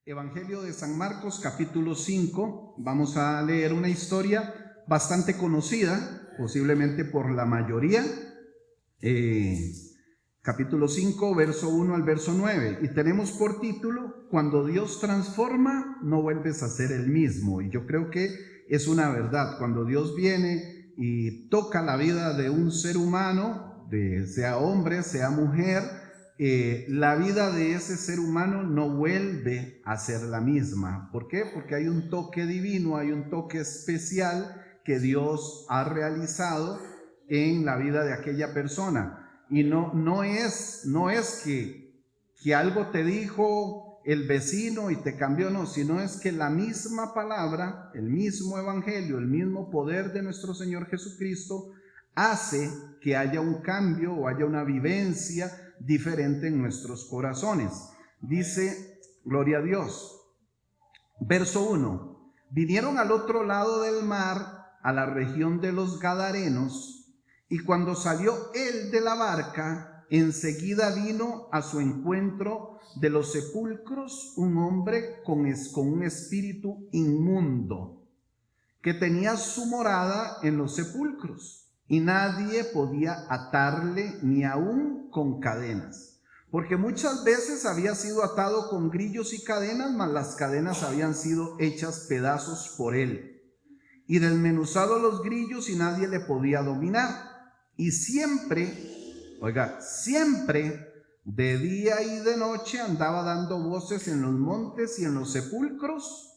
Evangelio de San Marcos, capítulo 5. Vamos a leer una historia bastante conocida, posiblemente por la mayoría. Capítulo 5, verso 1 al verso 9. Y tenemos por título: Cuando Dios transforma, no vuelves a ser el mismo. Y yo creo que es una verdad. Cuando Dios viene y toca la vida de un ser humano, sea hombre, sea mujer, la vida de ese ser humano no vuelve a ser la misma. ¿Por qué? Porque hay un toque divino, hay un toque especial que Dios ha realizado en la vida de aquella persona. Y no es que algo te dijo el vecino y te cambió, no, sino es que la misma palabra, el mismo evangelio, el mismo poder de nuestro Señor Jesucristo hace que haya un cambio o haya una vivencia diferente en nuestros corazones. Dice, gloria a Dios. Verso 1. Vinieron al otro lado del mar, a la región de los Gadarenos, y cuando salió él de la barca, enseguida vino a su encuentro de los sepulcros un hombre con un espíritu inmundo, que tenía su morada en los sepulcros. Y nadie podía atarle ni aún con cadenas, porque muchas veces había sido atado con grillos y cadenas, mas las cadenas habían sido hechas pedazos por él, y desmenuzado los grillos, y nadie le podía dominar. Y siempre de día y de noche andaba dando voces en los montes y en los sepulcros,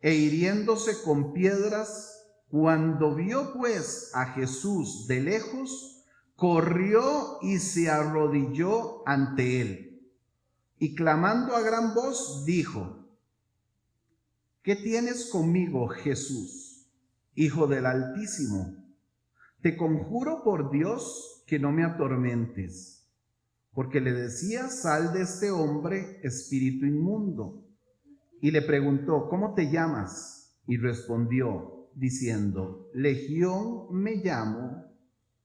e hiriéndose con piedras. Cuando vio pues a Jesús de lejos, corrió y se arrodilló ante él, y clamando a gran voz dijo: ¿qué tienes conmigo, Jesús, Hijo del Altísimo? Te conjuro por Dios que no me atormentes. Porque le decía: sal de este hombre, espíritu inmundo. Y le preguntó: ¿cómo te llamas? Y respondió diciendo: Legión me llamo,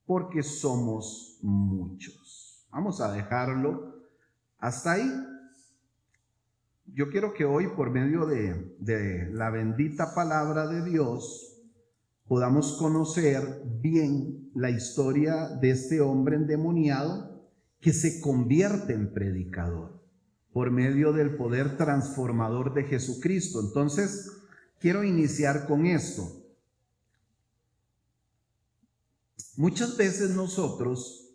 porque somos muchos. Vamos a dejarlo hasta ahí. Yo quiero que hoy, por medio de la bendita palabra de Dios, podamos conocer bien la historia de este hombre endemoniado que se convierte en predicador por medio del poder transformador de Jesucristo. Entonces, quiero iniciar con esto. Muchas veces nosotros,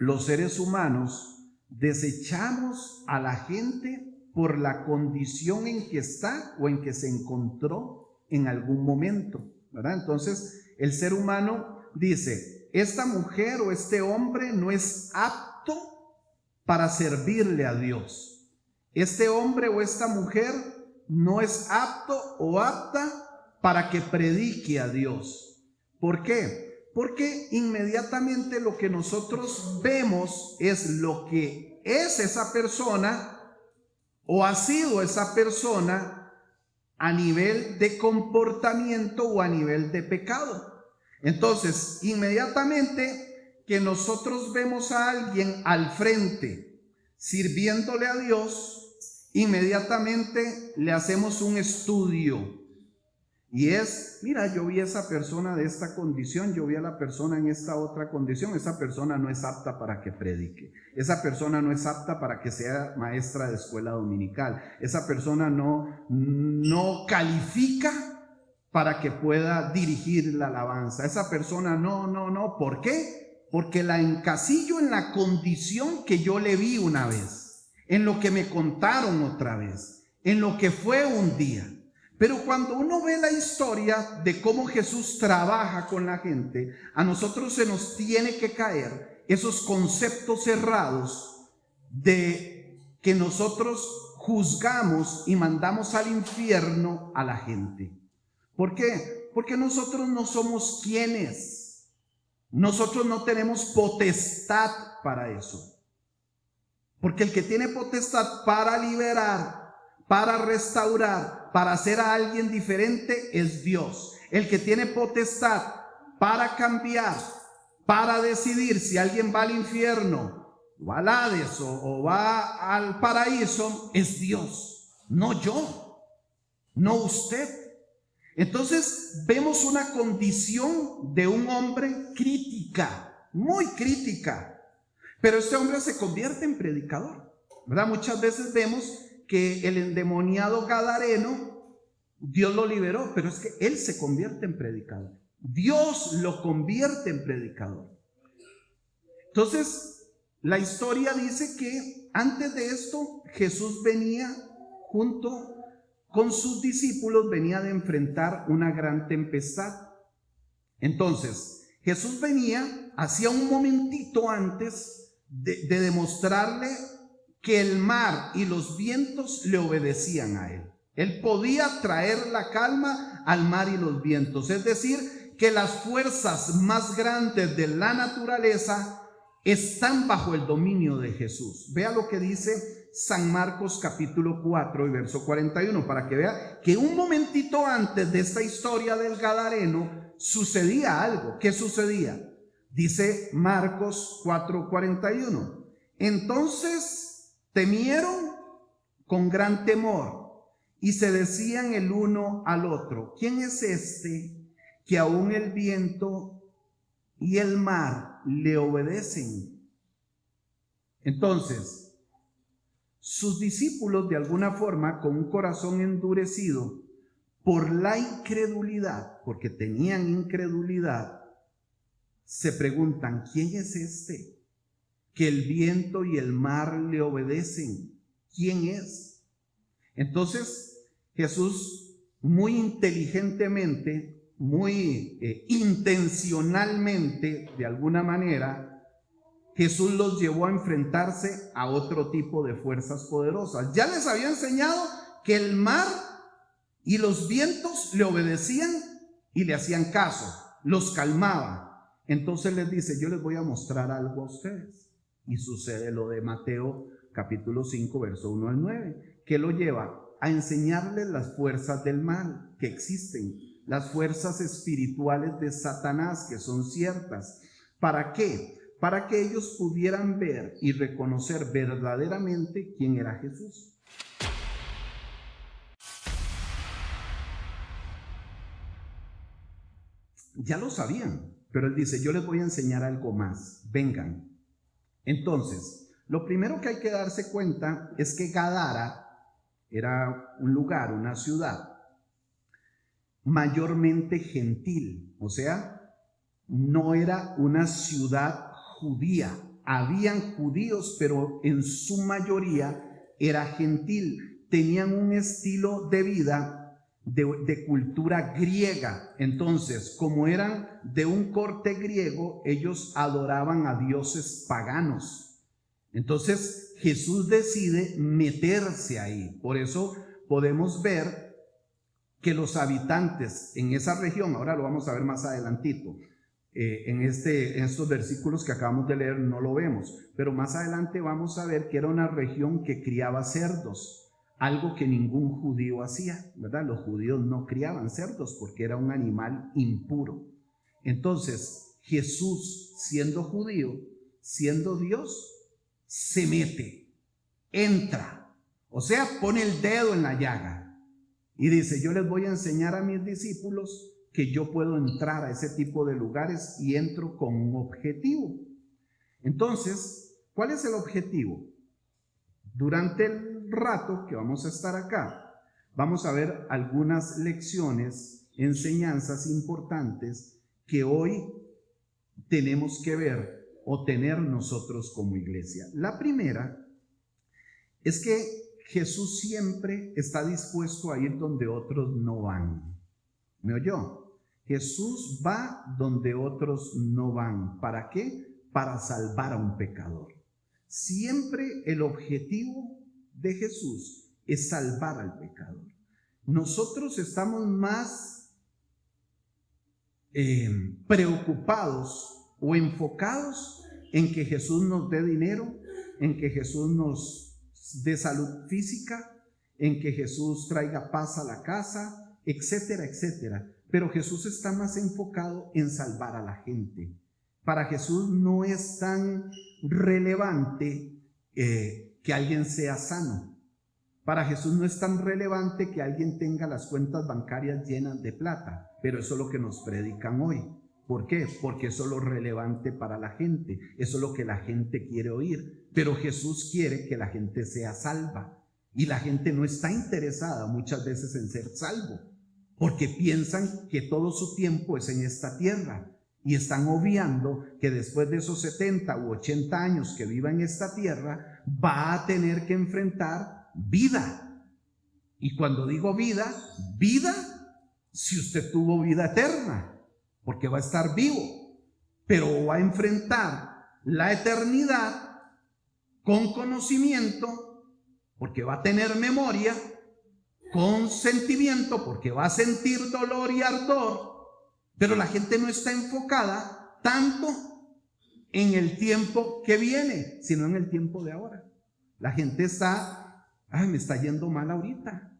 los seres humanos, desechamos a la gente por la condición en que está o en que se encontró en algún momento, ¿verdad? Entonces, el ser humano dice: esta mujer o este hombre no es apto para servirle a Dios. Este hombre o esta mujer no es apto o apta para que predique a Dios. ¿Por qué? Porque inmediatamente lo que nosotros vemos es lo que es esa persona o ha sido esa persona a nivel de comportamiento o a nivel de pecado. Entonces, inmediatamente que nosotros vemos a alguien al frente sirviéndole a Dios, inmediatamente le hacemos un estudio. Y es: mira, yo vi a esa persona de esta condición, yo vi a la persona en esta otra condición, esa persona no es apta para que predique, esa persona no es apta para que sea maestra de escuela dominical, esa persona no califica para que pueda dirigir la alabanza, esa persona no. ¿Por qué? Porque la encasillo en la condición que yo le vi una vez, en lo que me contaron otra vez, en lo que fue un día. Pero cuando uno ve la historia de cómo Jesús trabaja con la gente, a nosotros se nos tiene que caer esos conceptos cerrados de que nosotros juzgamos y mandamos al infierno a la gente. ¿Por qué? Porque nosotros no somos quienes. Nosotros no tenemos potestad para eso. Porque el que tiene potestad para liberar, para restaurar, para hacer a alguien diferente es Dios. El que tiene potestad para cambiar, para decidir si alguien va al infierno o al Hades o va al paraíso, es Dios. no yo, no usted. Entonces vemos una condición de un hombre crítica, muy crítica, pero este hombre se convierte en predicador, ¿verdad? Muchas veces vemos que el endemoniado gadareno, Dios lo liberó, pero es que él se convierte en predicador. Dios lo convierte en predicador. Entonces, la historia dice que antes de esto, Jesús venía junto con sus discípulos, venía de enfrentar una gran tempestad. Entonces, Jesús venía, hacía un momentito antes de demostrarle que el mar y los vientos le obedecían a él. Él podía traer la calma al mar y los vientos, es decir, que las fuerzas más grandes de la naturaleza están bajo el dominio de Jesús. Vea lo que dice San Marcos capítulo 4 y verso 41, para que vea que un momentito antes de esta historia del gadareno sucedía algo. ¿Qué sucedía? Dice Marcos 4:41. Entonces temieron con gran temor y se decían el uno al otro: ¿quién es este que aún el viento y el mar le obedecen? Entonces, sus discípulos, de alguna forma, con un corazón endurecido por la incredulidad, porque tenían incredulidad, se preguntan: ¿quién es este que el viento y el mar le obedecen? ¿Quién es? Entonces, Jesús, muy inteligentemente, muy intencionalmente, de alguna manera, Jesús los llevó a enfrentarse a otro tipo de fuerzas poderosas. Ya les había enseñado que el mar y los vientos le obedecían y le hacían caso, los calmaba. Entonces les dice: yo les voy a mostrar algo a ustedes. Y sucede lo de Mateo capítulo 5, verso 1 al 9, que lo lleva a enseñarles las fuerzas del mal que existen, las fuerzas espirituales de Satanás que son ciertas. ¿Para qué? Para que ellos pudieran ver y reconocer verdaderamente quién era Jesús. Ya lo sabían, pero él dice: yo les voy a enseñar algo más, vengan. Entonces, lo primero que hay que darse cuenta es que Gadara era un lugar, una ciudad mayormente gentil, o sea, no era una ciudad judía. Habían judíos, pero en su mayoría era gentil. Tenían un estilo de vida de cultura griega. Entonces, como eran de un corte griego, ellos adoraban a dioses paganos. Entonces, Jesús decide meterse ahí. Por eso podemos ver que los habitantes en esa región, ahora lo vamos a ver más adelantito, en estos versículos que acabamos de leer no lo vemos, pero más adelante vamos a ver que era una región que criaba cerdos, algo que ningún judío hacía, ¿verdad? Los judíos no criaban cerdos porque era un animal impuro. Entonces, Jesús, siendo judío, siendo Dios, se mete, entra, o sea, pone el dedo en la llaga y dice: yo les voy a enseñar a mis discípulos que yo puedo entrar a ese tipo de lugares y entro con un objetivo. Entonces, ¿cuál es el objetivo? Durante el rato que vamos a estar acá, vamos a ver algunas lecciones, enseñanzas importantes que hoy tenemos que ver o tener nosotros como iglesia. La primera es que Jesús siempre está dispuesto a ir donde otros no van. ¿Me oyó? Jesús va donde otros no van. ¿Para qué? Para salvar a un pecador. Siempre el objetivo de Jesús es salvar al pecador. Nosotros estamos más preocupados o enfocados en que Jesús nos dé dinero, en que Jesús nos dé salud física, en que Jesús traiga paz a la casa, etcétera, etcétera. Pero Jesús está más enfocado en salvar a la gente. Para Jesús no es tan relevante que alguien sea sano. Para Jesús no es tan relevante que alguien tenga las cuentas bancarias llenas de plata, pero eso es lo que nos predican hoy. ¿Por qué? Porque eso es lo relevante para la gente, eso es lo que la gente quiere oír. Pero Jesús quiere que la gente sea salva, y la gente no está interesada muchas veces en ser salvo, porque piensan que todo su tiempo es en esta tierra, y están obviando que después de esos 70 u 80 años que viva en esta tierra, va a tener que enfrentar vida. Y cuando digo vida, vida, si usted tuvo vida eterna, porque va a estar vivo, pero va a enfrentar la eternidad con conocimiento, porque va a tener memoria, con sentimiento, porque va a sentir dolor y ardor. Pero la gente no está enfocada tanto en el tiempo que viene, sino en el tiempo de ahora. La gente está, me está yendo mal ahorita.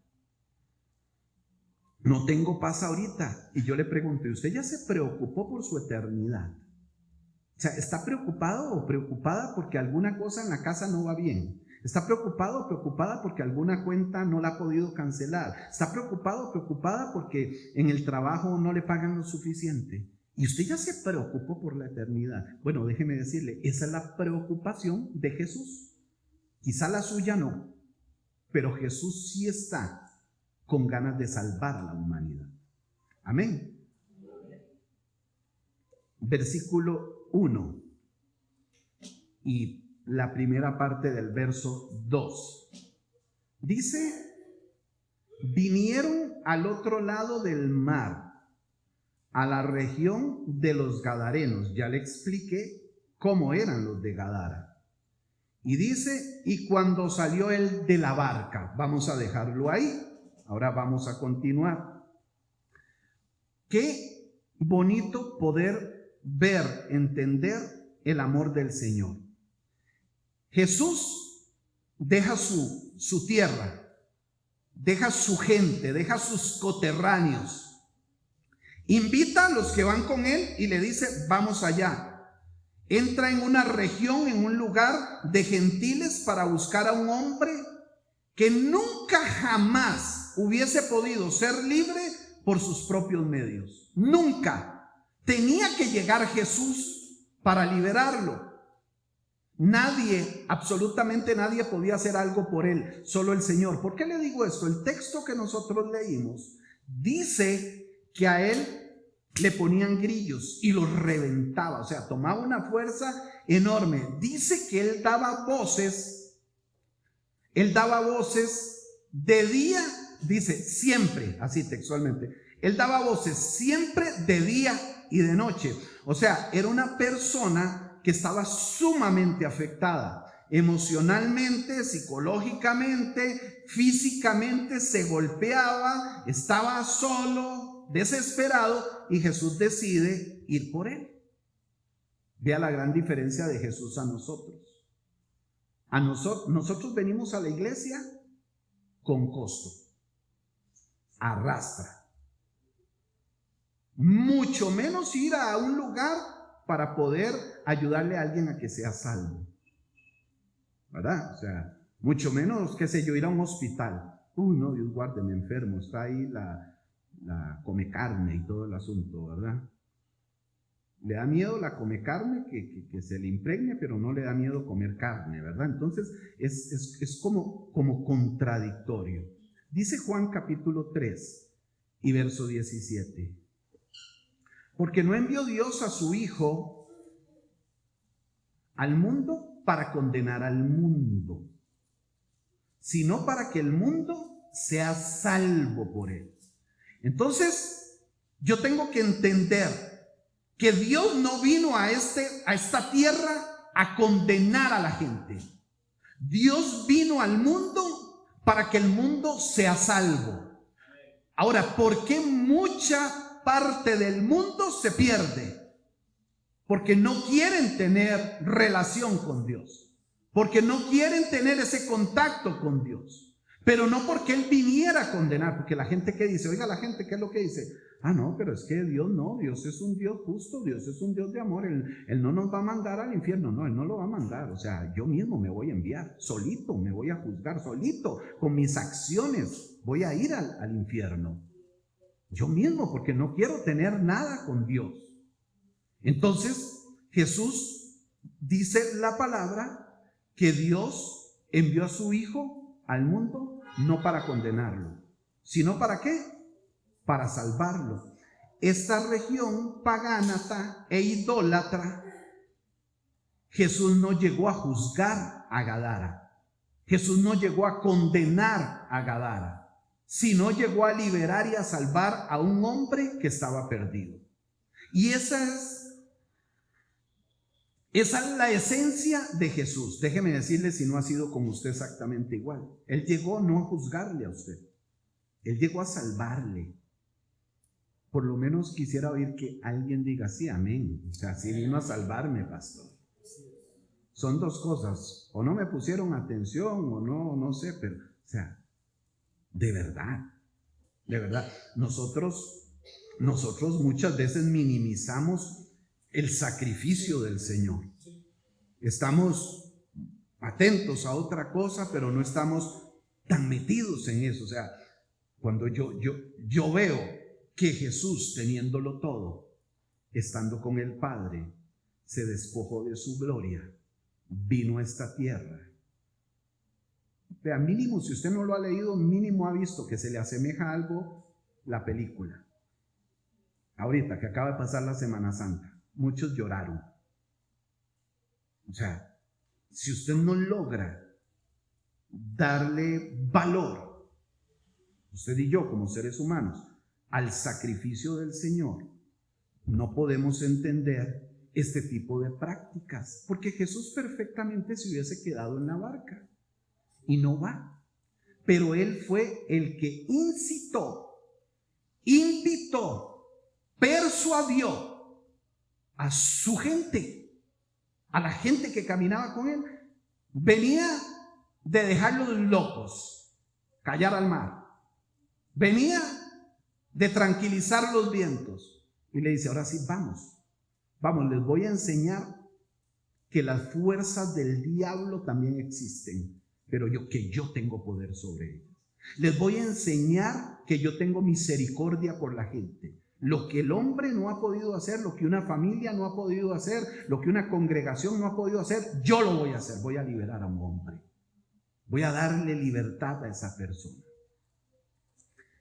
No tengo paz ahorita. Y yo le pregunto, ¿usted ya se preocupó por su eternidad? O sea, ¿está preocupado o preocupada porque alguna cosa en la casa no va bien? ¿Está preocupado o preocupada porque alguna cuenta no la ha podido cancelar? ¿Está preocupado o preocupada porque en el trabajo no le pagan lo suficiente? Y usted ya se preocupó por la eternidad. Bueno, déjeme decirle, esa es la preocupación de Jesús. Quizá la suya no, pero Jesús sí está con ganas de salvar a la humanidad. Amén. Versículo 1 y la primera parte del verso 2. Dice, vinieron al otro lado del mar, a la región de los Gadarenos. Ya le expliqué cómo eran los de Gadara. Y dice, y cuando salió él de la barca, vamos a dejarlo ahí. Ahora vamos a continuar. Qué bonito poder ver, entender el amor del Señor. Jesús deja su tierra, deja su gente, deja sus coterráneos. Invita a los que van con él y le dice, vamos allá. Entra en una región, en un lugar de gentiles para buscar a un hombre que nunca jamás hubiese podido ser libre por sus propios medios. Nunca. Tenía que llegar Jesús para liberarlo. Nadie, absolutamente nadie podía hacer algo por él, solo el Señor. ¿Por qué le digo esto? El texto que nosotros leímos dice que a él le ponían grillos y los reventaba, o sea, tomaba una fuerza enorme. Dice que él daba voces de día, dice siempre, así textualmente, él daba voces siempre de día y de noche. O sea, era una persona que estaba sumamente afectada, emocionalmente, psicológicamente, físicamente, se golpeaba, estaba solo, desesperado, y Jesús decide ir por él. Vea la gran diferencia de Jesús a nosotros. Nosotros venimos a la iglesia con costo, arrastra. Mucho menos ir a un lugar para poder ayudarle a alguien a que sea salvo, ¿verdad? O sea, mucho menos, qué sé yo, ir a un hospital. No, Dios guárdeme, enfermo, está ahí la come carne y todo el asunto, ¿verdad? Le da miedo la come carne, que se le impregne, pero no le da miedo comer carne, ¿verdad? Entonces es como contradictorio. Dice Juan capítulo 3 y verso 17. Porque no envió Dios a su Hijo al mundo para condenar al mundo, sino para que el mundo sea salvo por él. Entonces, yo tengo que entender que Dios no vino a esta tierra a condenar a la gente. Dios vino al mundo para que el mundo sea salvo. Ahora, ¿por qué mucha parte del mundo se pierde? Porque no quieren tener relación con Dios, porque no quieren tener ese contacto con Dios, pero no porque Él viniera a condenar. Porque la gente, ¿qué dice? Oiga, la gente, ¿qué es lo que dice? Ah, no, pero es que Dios no, Dios es un Dios justo, Dios es un Dios de amor, Él no nos va a mandar al infierno, no, Él no lo va a mandar, o sea, yo mismo me voy a enviar, solito me voy a juzgar, solito, con mis acciones voy a ir al infierno, yo mismo, porque no quiero tener nada con Dios. Entonces, Jesús dice la palabra que Dios envió a su Hijo al mundo no para condenarlo, sino ¿para qué? Para salvarlo. Esta región pagana e idólatra, Jesús no llegó a juzgar a Gadara. Jesús no llegó a condenar a Gadara, sino llegó a liberar y a salvar a un hombre que estaba perdido. Y esa es la esencia de Jesús. Déjeme decirle si no ha sido con usted exactamente igual. Él llegó no a juzgarle a usted, Él llegó a salvarle. Por lo menos quisiera oír que alguien diga sí, amén. O sea, sí vino a salvarme, pastor. Son dos cosas, o no me pusieron atención, o no sé, pero, o sea, de verdad, nosotros muchas veces minimizamos el sacrificio del Señor. Estamos atentos a otra cosa, pero no estamos tan metidos en eso. O sea, cuando yo veo que Jesús, teniéndolo todo, estando con el Padre, se despojó de su gloria, vino a esta tierra. Vea, mínimo, si usted no lo ha leído, mínimo ha visto que se le asemeja algo la película. Ahorita que acaba de pasar la Semana Santa, muchos lloraron. O sea, si usted no logra darle valor, usted y yo como seres humanos, al sacrificio del Señor, no podemos entender este tipo de prácticas, porque Jesús perfectamente se hubiese quedado en la barca y no va, pero Él fue el que invitó, persuadió a su gente, a la gente que caminaba con Él. Venía de dejarlos locos, callar al mar, venía de tranquilizar los vientos, y le dice, ahora sí, vamos, les voy a enseñar que las fuerzas del diablo también existen, pero que yo tengo poder sobre ellas. Les voy a enseñar que yo tengo misericordia por la gente. Lo que el hombre no ha podido hacer, lo que una familia no ha podido hacer, lo que una congregación no ha podido hacer, yo lo voy a hacer. Voy a liberar a un hombre, voy a darle libertad a esa persona.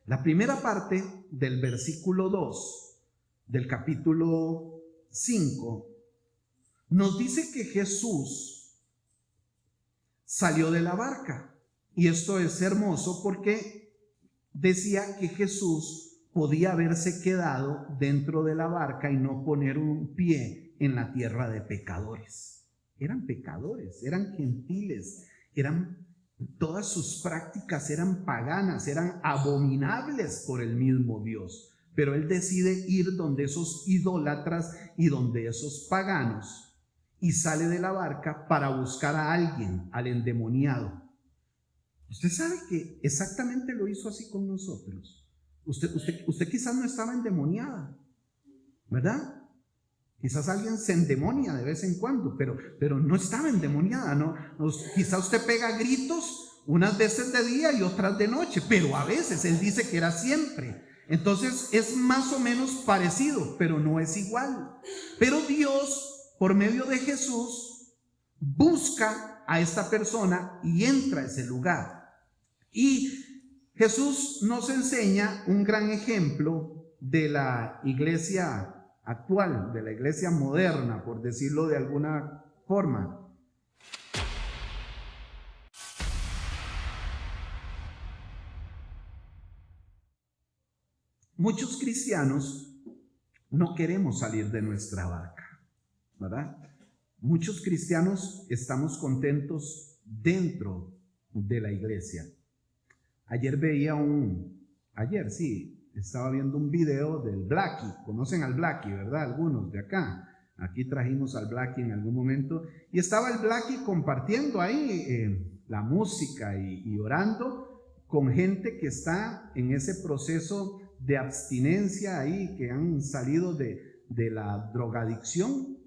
La primera parte del versículo 2 del capítulo 5 nos dice que Jesús salió de la barca. Y esto es hermoso porque decía que Jesús podía haberse quedado dentro de la barca y no poner un pie en la tierra de pecadores. Eran pecadores, eran gentiles, todas sus prácticas eran paganas, eran abominables por el mismo Dios. Pero Él decide ir donde esos idólatras y donde esos paganos, y sale de la barca para buscar a alguien, al endemoniado. Usted sabe que exactamente lo hizo así con nosotros. Usted quizás no estaba endemoniada, ¿verdad? Quizás alguien se endemonia de vez en cuando, pero no estaba endemoniada, ¿no? Quizás usted pega gritos unas veces de día y otras de noche, pero a veces Él dice que era siempre. Entonces es más o menos parecido, pero no es igual. Pero Dios, por medio de Jesús, busca a esta persona y entra a ese lugar. Y Jesús nos enseña un gran ejemplo de la iglesia actual, de la iglesia moderna, por decirlo de alguna forma. Muchos cristianos no queremos salir de nuestra barca, ¿verdad? Muchos cristianos estamos contentos dentro de la iglesia. Estaba viendo un video del Blackie. Conocen al Blackie, ¿verdad? Algunos de acá. Aquí trajimos al Blackie en algún momento. Y estaba el Blackie compartiendo ahí la música y orando con gente que está en ese proceso de abstinencia ahí, que han salido de la drogadicción.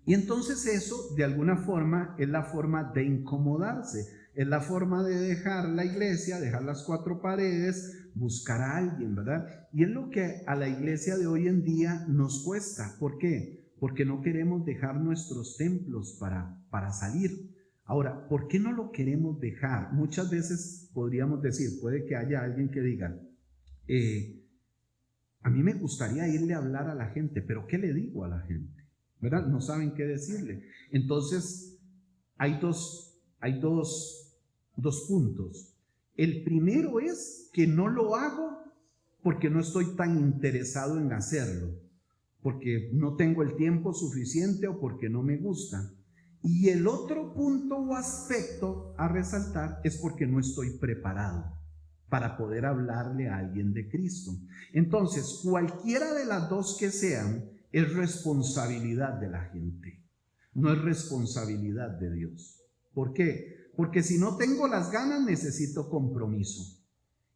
Y entonces eso, de alguna forma, es la forma de incomodarse, es la forma de dejar la iglesia, dejar las cuatro paredes, buscar a alguien, ¿verdad? Y es lo que a la iglesia de hoy en día nos cuesta. ¿Por qué? Porque no queremos dejar nuestros templos para salir. Ahora, ¿por qué no lo queremos dejar? Muchas veces podríamos decir, puede que haya alguien que diga, a mí me gustaría irle a hablar a la gente, pero ¿qué le digo a la gente? ¿Verdad? No saben qué decirle. Entonces, hay dos puntos. El primero es que no lo hago porque no estoy tan interesado en hacerlo, porque no tengo el tiempo suficiente o porque no me gusta. Y el otro punto o aspecto a resaltar es porque no estoy preparado para poder hablarle a alguien de Cristo. Entonces, cualquiera de las dos que sean, es responsabilidad de la gente, no es responsabilidad de Dios. ¿Por qué? Porque si no tengo las ganas, necesito compromiso.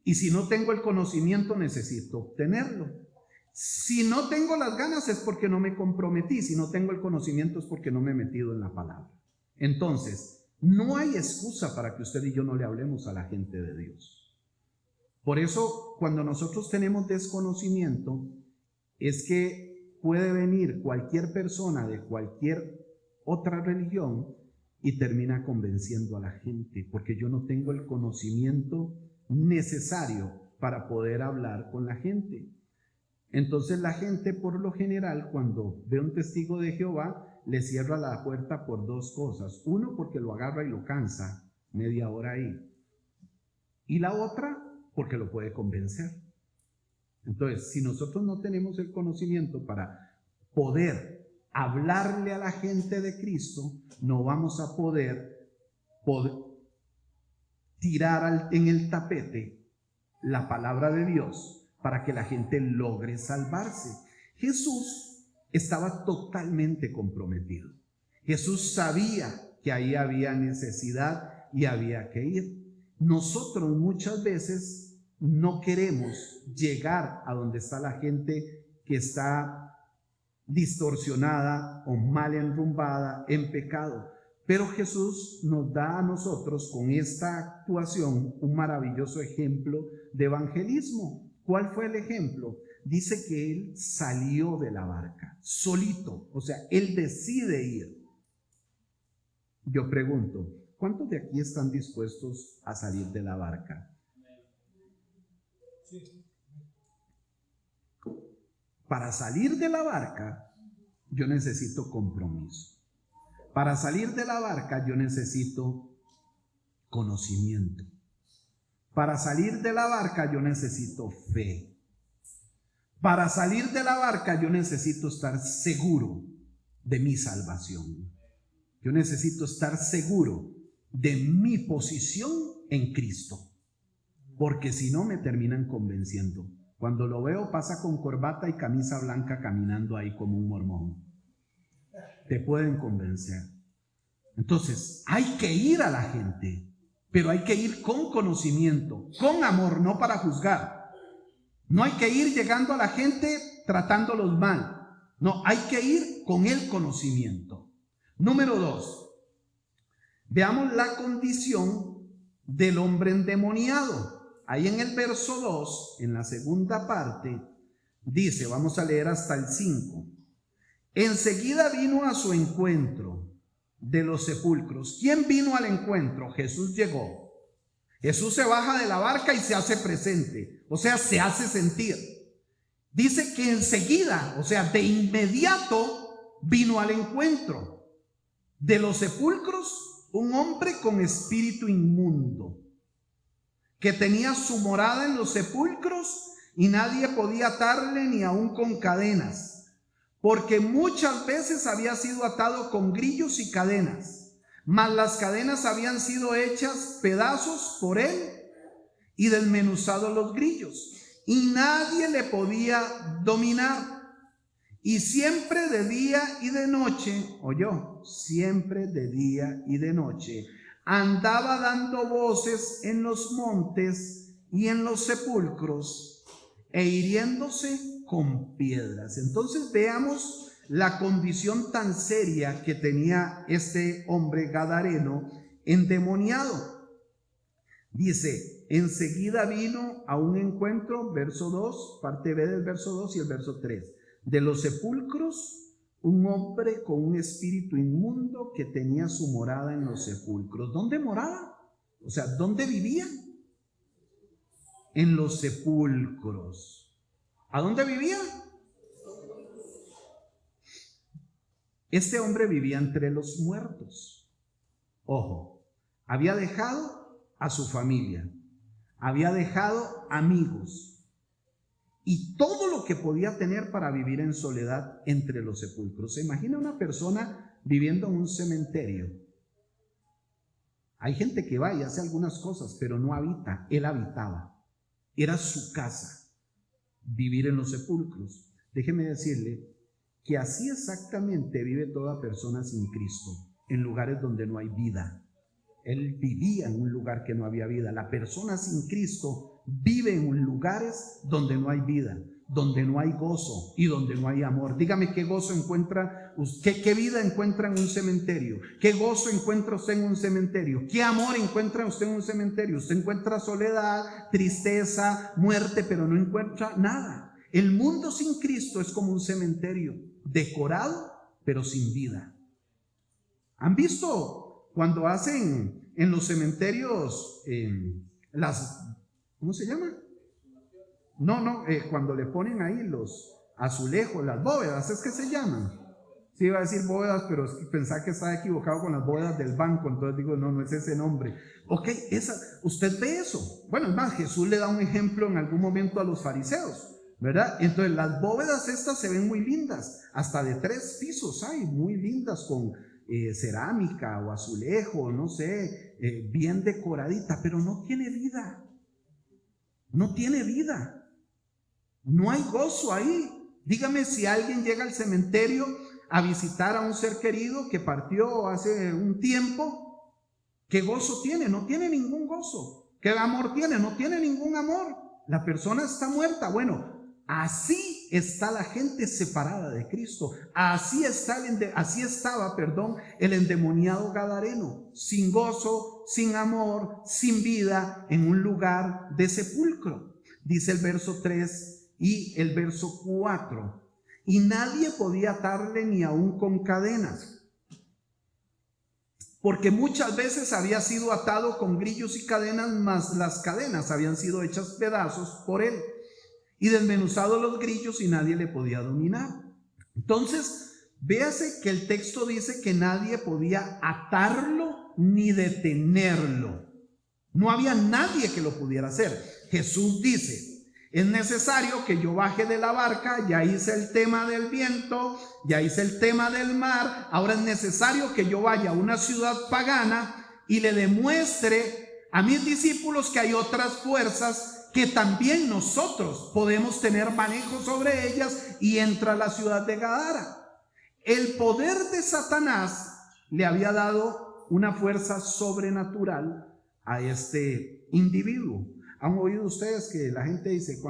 Y si no tengo el conocimiento, necesito obtenerlo. Si no tengo las ganas es porque no me comprometí. Si no tengo el conocimiento es porque no me he metido en la palabra. Entonces, no hay excusa para que usted y yo no le hablemos a la gente de Dios. Por eso, cuando nosotros tenemos desconocimiento, es que puede venir cualquier persona de cualquier otra religión y termina convenciendo a la gente, porque yo no tengo el conocimiento necesario para poder hablar con la gente. Entonces la gente, por lo general, cuando ve un testigo de Jehová, le cierra la puerta por dos cosas. Uno, porque lo agarra y lo cansa media hora ahí. Y la otra, porque lo puede convencer. Entonces, si nosotros no tenemos el conocimiento para poder hablarle a la gente de Cristo, no vamos a poder tirar en el tapete la palabra de Dios para que la gente logre salvarse. Jesús estaba totalmente comprometido. Jesús sabía que ahí había necesidad y había que ir. Nosotros muchas veces no queremos llegar a donde está la gente que está distorsionada o mal enrumbada en pecado. Pero Jesús nos da a nosotros con esta actuación un maravilloso ejemplo de evangelismo. ¿Cuál fue el ejemplo? Dice que él salió de la barca solito, o sea, él decide ir. Yo pregunto, ¿cuántos de aquí están dispuestos a salir de la barca? Para salir de la barca, yo necesito compromiso. Para salir de la barca, yo necesito conocimiento. Para salir de la barca, yo necesito fe. Para salir de la barca, yo necesito estar seguro de mi salvación. Yo necesito estar seguro de mi posición en Cristo. Porque si no, me terminan convenciendo. Cuando lo veo, pasa con corbata y camisa blanca caminando ahí como un mormón. Te pueden convencer. Entonces, hay que ir a la gente, pero hay que ir con conocimiento, con amor, no para juzgar. No hay que ir llegando a la gente tratándolos mal. No, hay que ir con el conocimiento. Número 2, veamos la condición del hombre endemoniado. Ahí en el verso 2, en la segunda parte, dice, vamos a leer hasta el 5. Enseguida vino a su encuentro de los sepulcros. ¿Quién vino al encuentro? Jesús llegó. Jesús se baja de la barca y se hace presente, o sea, se hace sentir. Dice que enseguida, o sea, de inmediato, vino al encuentro de los sepulcros un hombre con espíritu inmundo, que tenía su morada en los sepulcros y nadie podía atarle ni aun con cadenas, porque muchas veces había sido atado con grillos y cadenas, mas las cadenas habían sido hechas pedazos por él y desmenuzados los grillos, y nadie le podía dominar. Y siempre de día y de noche, siempre de día y de noche, andaba dando voces en los montes y en los sepulcros, e hiriéndose con piedras. Entonces veamos la condición tan seria que tenía este hombre gadareno endemoniado. Dice, enseguida vino a un encuentro, verso 2, parte B del verso 2 y el verso 3, de los sepulcros, un hombre con un espíritu inmundo que tenía su morada en los sepulcros. ¿Dónde moraba? O sea, ¿dónde vivía? En los sepulcros. ¿A dónde vivía? Este hombre vivía entre los muertos. Ojo, había dejado a su familia, había dejado amigos y todo lo que podía tener para vivir en soledad entre los sepulcros. ¿Se imagina una persona viviendo en un cementerio? Hay gente que va y hace algunas cosas, pero no habita. Él habitaba. Era su casa, vivir en los sepulcros. Déjeme decirle que así exactamente vive toda persona sin Cristo, en lugares donde no hay vida. Él vivía en un lugar que no había vida. La persona sin Cristo vive en lugares donde no hay vida, donde no hay gozo y donde no hay amor. Dígame qué gozo encuentra, qué vida encuentra en un cementerio, qué gozo encuentra usted en un cementerio, qué amor encuentra usted en un cementerio. Usted encuentra soledad, tristeza, muerte, pero no encuentra nada. El mundo sin Cristo es como un cementerio decorado, pero sin vida. ¿Han visto cuando hacen en los cementerios ¿cómo se llama? Cuando le ponen ahí los azulejos, las bóvedas, ¿es que se llaman? Sí, iba a decir bóvedas, pero pensaba que estaba equivocado con las bóvedas del banco, entonces digo, no es ese nombre. Ok, usted ve eso. Bueno, es más, Jesús le da un ejemplo en algún momento a los fariseos, ¿verdad? Entonces las bóvedas estas se ven muy lindas, hasta de 3 pisos hay, muy lindas con cerámica o azulejo, no sé, bien decoradita, pero no tiene vida. No tiene vida. No hay gozo ahí. Dígame si alguien llega al cementerio a visitar a un ser querido que partió hace un tiempo, ¿qué gozo tiene? No tiene ningún gozo. ¿Qué amor tiene? No tiene ningún amor. La persona está muerta. Bueno, así está la gente separada de Cristo. Así estaba el endemoniado gadareno, sin gozo, sin amor, sin vida, en un lugar de sepulcro. Dice el verso 3 y el verso 4. Y nadie podía atarle ni aún con cadenas, porque muchas veces había sido atado con grillos y cadenas, mas las cadenas habían sido hechas pedazos por él y desmenuzado los grillos y nadie le podía dominar. Entonces, véase que el texto dice que nadie podía atarlo ni detenerlo. No había nadie que lo pudiera hacer. Jesús dice, es necesario que yo baje de la barca, ya hice el tema del viento, ya hice el tema del mar, ahora es necesario que yo vaya a una ciudad pagana y le demuestre a mis discípulos que hay otras fuerzas que también nosotros podemos tener manejo sobre ellas, y entra a la ciudad de Gadara. El poder de Satanás le había dado una fuerza sobrenatural a este individuo. ¿Han oído ustedes que la gente dice,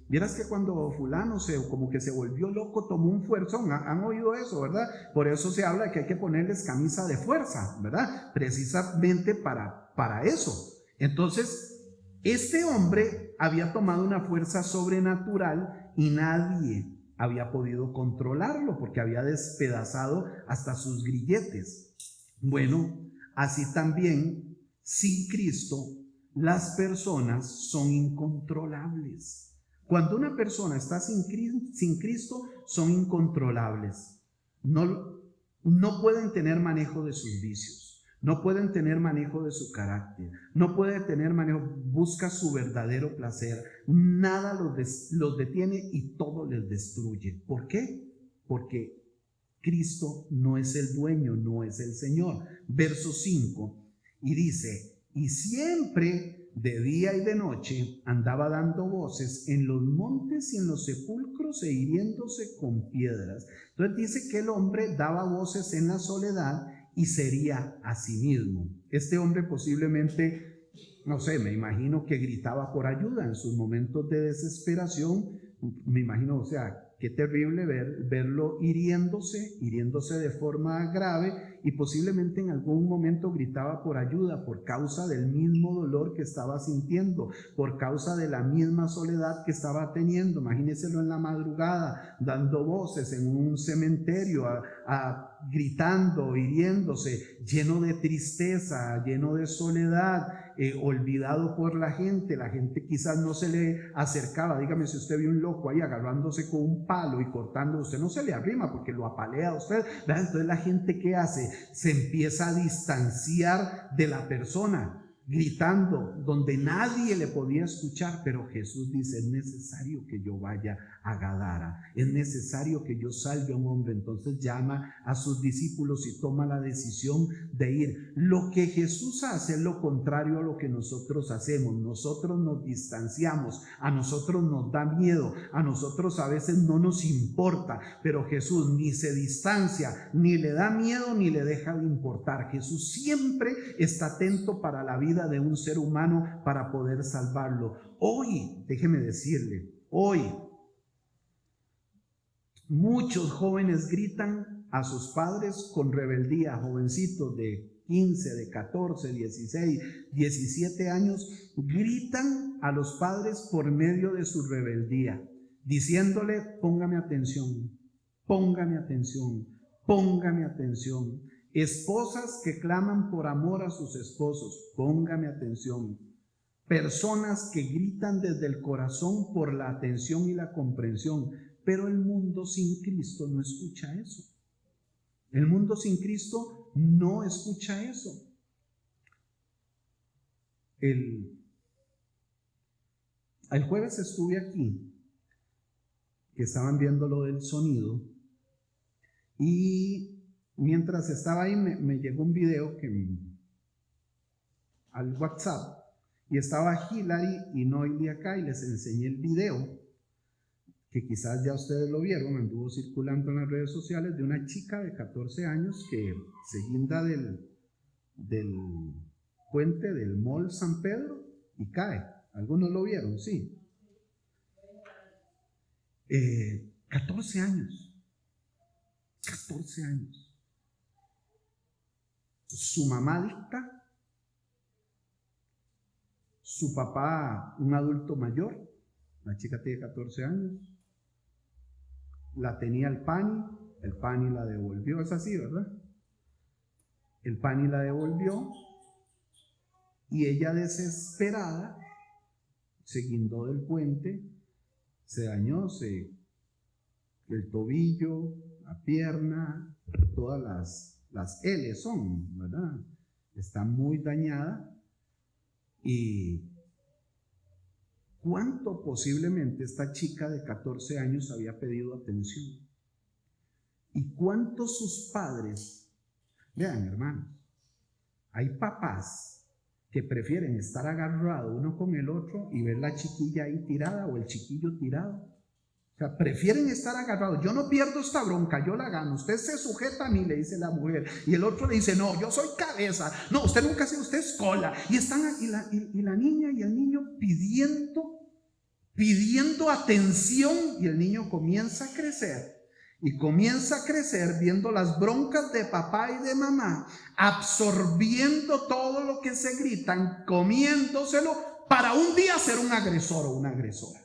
vieras que cuando fulano como que se volvió loco, tomó un fuerzón? ¿Han oído eso, verdad? Por eso se habla de que hay que ponerles camisa de fuerza, ¿verdad? Precisamente para eso. Entonces, este hombre había tomado una fuerza sobrenatural y nadie había podido controlarlo porque había despedazado hasta sus grilletes. Bueno, así también, sin Cristo, las personas son incontrolables. Cuando una persona está sin Cristo, son incontrolables. No pueden tener manejo de sus vicios, no pueden tener manejo de su carácter, no pueden tener manejo, busca su verdadero placer. Nada los detiene y todo les destruye. ¿Por qué? Porque Cristo no es el dueño, no es el Señor. Verso 5, y dice, y siempre de día y de noche andaba dando voces en los montes y en los sepulcros e hiriéndose con piedras. Entonces dice que el hombre daba voces en la soledad y sería a sí mismo. Este hombre posiblemente no sé, me imagino que gritaba por ayuda en sus momentos de desesperación. Me imagino, o sea, qué terrible verlo hiriéndose de forma grave, y posiblemente en algún momento gritaba por ayuda por causa del mismo dolor que estaba sintiendo, por causa de la misma soledad que estaba teniendo. Imagínenselo en la madrugada, dando voces en un cementerio, gritando, hiriéndose, lleno de tristeza, lleno de soledad, olvidado por la gente quizás no se le acercaba. Dígame si usted vio un loco ahí agarrándose con un palo y cortando, usted no se le arrima porque lo apalea a usted, ¿verdad? Entonces la gente, ¿qué hace? Se empieza a distanciar de la persona, gritando donde nadie le podía escuchar. Pero Jesús dice: es necesario que yo vaya a Gadara, es necesario que yo salve a un hombre. Entonces llama a sus discípulos y toma la decisión de ir. Lo que Jesús hace es lo contrario a lo que nosotros hacemos. Nosotros nos distanciamos, a nosotros nos da miedo, a nosotros a veces no nos importa, pero Jesús ni se distancia, ni le da miedo, ni le deja de importar. Jesús siempre está atento para la vida de un ser humano, para poder salvarlo. Hoy, déjeme decirle, hoy muchos jóvenes gritan a sus padres con rebeldía, jovencitos de 15, de 14, 16, 17 años, gritan a los padres por medio de su rebeldía, diciéndole: póngame atención, póngame atención, póngame atención. Esposas que claman por amor a sus esposos: póngame atención. Personas que gritan desde el corazón por la atención y la comprensión. Pero el mundo sin Cristo no escucha eso. El mundo sin Cristo no escucha eso. El jueves estuve aquí, que estaban viendo lo del sonido, y mientras estaba ahí me llegó un video al WhatsApp, y estaba Hilary y Noily acá, y les enseñé el video, que quizás ya ustedes lo vieron, anduvo circulando en las redes sociales, de una chica de 14 años que se guinda del puente del Mall San Pedro y cae. ¿Algunos lo vieron? Sí. 14 años. 14 años. Su mamá adicta, su papá un adulto mayor, la chica tiene 14 años, la tenía el Pani la devolvió. Es así, ¿verdad? El Pani la devolvió, y ella, desesperada, se guindó del puente, se dañó el tobillo, la pierna, todas las L son, ¿verdad? Está muy dañada. Y ¿cuánto posiblemente esta chica de 14 años había pedido atención? ¿Y cuántos sus padres? Vean, hermanos, hay papás que prefieren estar agarrados uno con el otro y ver la chiquilla ahí tirada o el chiquillo tirado. O sea, prefieren estar agarrados. Yo no pierdo esta bronca, yo la gano. Usted se sujeta a mí, le dice la mujer. Y el otro le dice: no, yo soy cabeza. No, usted nunca hace, usted es cola. Y están y la niña y el niño pidiendo atención. Y el niño comienza a crecer. Y comienza a crecer viendo las broncas de papá y de mamá, absorbiendo todo lo que se gritan, comiéndoselo, para un día ser un agresor o una agresora.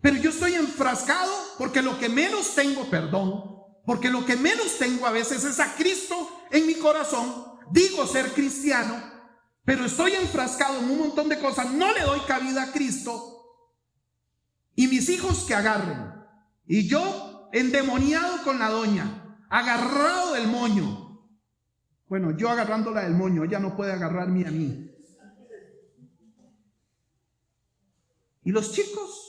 Pero yo estoy enfrascado porque lo que menos tengo, porque lo que menos tengo a veces es a Cristo en mi corazón. Digo ser cristiano, pero estoy enfrascado en un montón de cosas, no le doy cabida a Cristo. Y mis hijos que agarren, y yo endemoniado con la doña, agarrado del moño. Bueno, yo agarrándola del moño, ella no puede agarrarme a mí. ¿Y los chicos?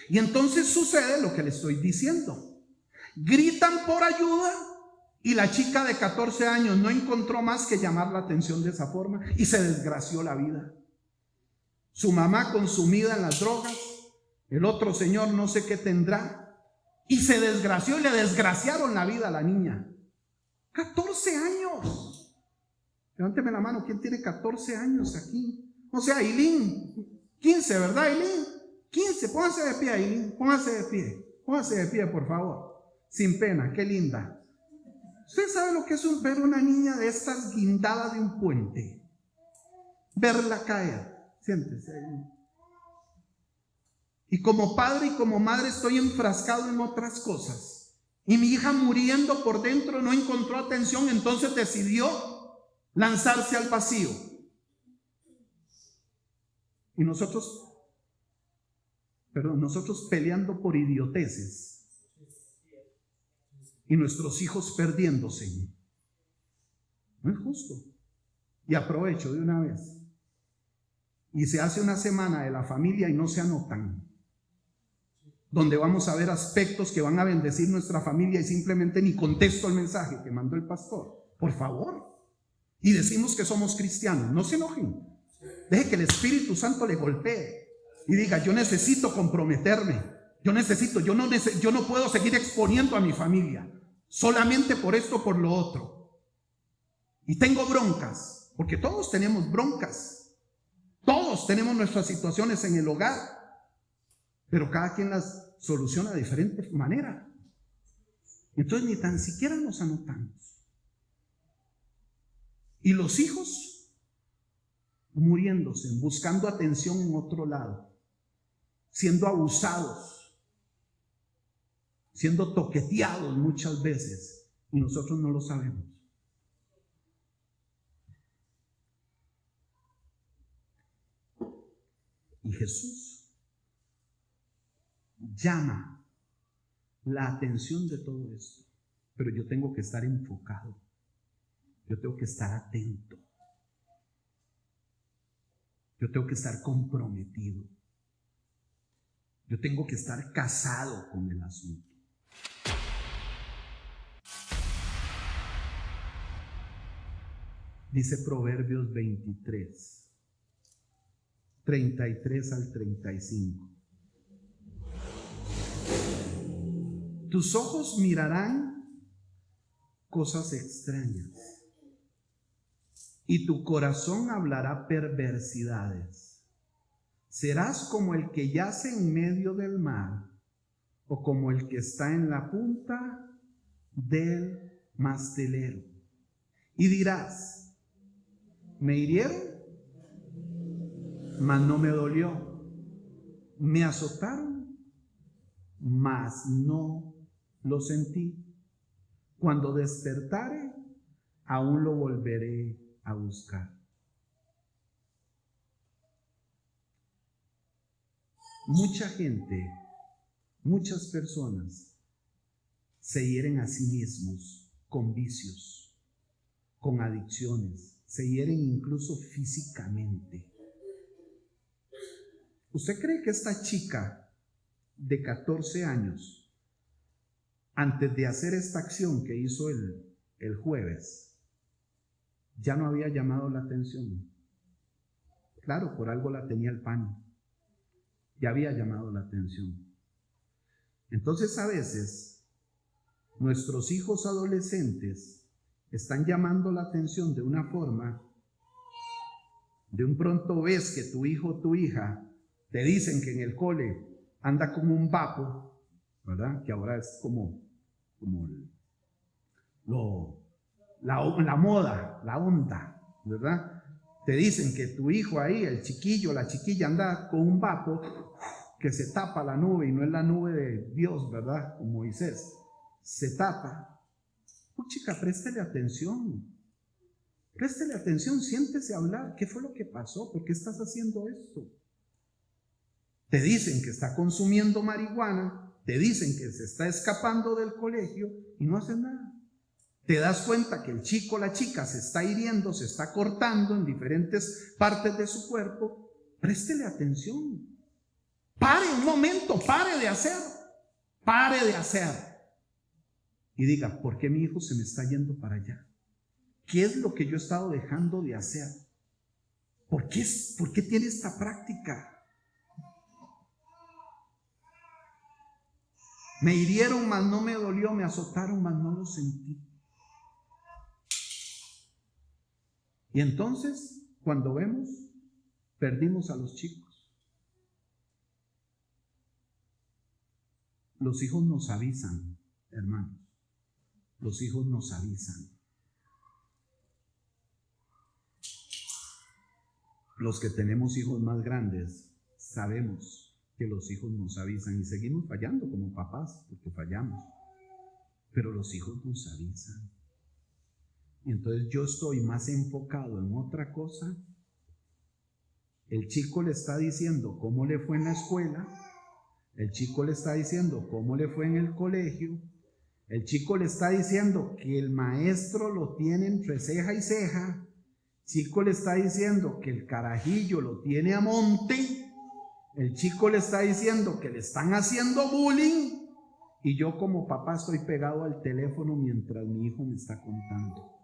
Y entonces sucede lo que le estoy diciendo. Gritan por ayuda, y la chica de 14 años no encontró más que llamar la atención de esa forma y se desgració la vida. Su mamá consumida en las drogas, el otro señor no sé qué tendrá, y se desgració y le desgraciaron la vida a la niña. 14 años. Levánteme la mano, ¿quién tiene 14 años aquí? O sea, Ailín, 15, ¿verdad, Ailín? 15, póngase de pie, Ailín, póngase de pie, por favor. Sin pena, qué linda. ¿Usted sabe lo que es ver una niña de estas guindada de un puente? Verla caer. Siéntese ahí. Y como padre y como madre estoy enfrascado en otras cosas. Y mi hija muriendo por dentro no encontró atención, entonces decidió lanzarse al vacío. Y nosotros peleando por idioteces. Y nuestros hijos perdiéndose. No es justo. Y aprovecho de una vez. Y se hace una semana de la familia y no se anotan. Donde vamos a ver aspectos que van a bendecir nuestra familia y simplemente ni contesto el mensaje que mandó el pastor. Por favor. Y decimos que somos cristianos. No se enojen. Deje que el Espíritu Santo le golpee y diga, yo necesito comprometerme. Yo no puedo seguir exponiendo a mi familia solamente por esto o por lo otro. Y tengo broncas, porque todos tenemos broncas. Todos tenemos nuestras situaciones en el hogar, pero cada quien las soluciona de diferente manera. Entonces ni tan siquiera nos anotamos. Y los hijos muriéndose, buscando atención en otro lado, siendo abusados, siendo toqueteados muchas veces, y nosotros no lo sabemos. Y Jesús llama la atención de todo esto, pero yo tengo que estar enfocado, yo tengo que estar atento, yo tengo que estar comprometido, yo tengo que estar casado con el asunto. Dice Proverbios 23, 33 al 35. Tus ojos mirarán cosas extrañas y tu corazón hablará perversidades. Serás como el que yace en medio del mar o como el que está en la punta del mastelero. Y dirás, me hirieron, mas no me dolió. Me azotaron, mas no lo sentí. Cuando despertare, aún lo volveré a buscar. Mucha gente, muchas personas se hieren a sí mismos con vicios, con adicciones, se hieren incluso físicamente. ¿Usted cree que esta chica de 14 años, antes de hacer esta acción que hizo el jueves, ya no había llamado la atención? Claro, por algo la tenía el pan. Ya había llamado la atención. Entonces a veces nuestros hijos adolescentes están llamando la atención de una forma, de un pronto ves que tu hijo o tu hija te dicen que en el cole anda como un vapo, ¿verdad? Que ahora es como la moda, la onda, ¿verdad? Te dicen que tu hijo ahí, el chiquillo, la chiquilla anda con un vapo que se tapa la nube y no es la nube de Dios, ¿verdad? Como Moisés, se tapa. Oh, chica, préstele atención, siéntese a hablar. ¿Qué fue lo que pasó? ¿Por qué estás haciendo esto? Te dicen que está consumiendo marihuana, te dicen que se está escapando del colegio y no hacen nada. Te das cuenta que el chico o la chica se está hiriendo, se está cortando en diferentes partes de su cuerpo. Préstele atención. Pare un momento, pare de hacer. Y diga, ¿por qué mi hijo se me está yendo para allá? ¿Qué es lo que yo he estado dejando de hacer? ¿Por qué tiene esta práctica? Me hirieron, mas no me dolió, me azotaron, mas no lo sentí. Y entonces, cuando vemos, perdimos a los chicos. Los hijos nos avisan, hermanos. Los hijos nos avisan. Los que tenemos hijos más grandes sabemos que los hijos nos avisan y seguimos fallando como papás porque fallamos. Pero los hijos nos avisan. Y entonces yo estoy más enfocado en otra cosa. El chico le está diciendo cómo le fue en la escuela. El chico le está diciendo cómo le fue en el colegio. El chico le está diciendo que el maestro lo tiene entre ceja y ceja. El chico le está diciendo que el carajillo lo tiene a monte. El chico le está diciendo que le están haciendo bullying. Y yo como papá estoy pegado al teléfono mientras mi hijo me está contando.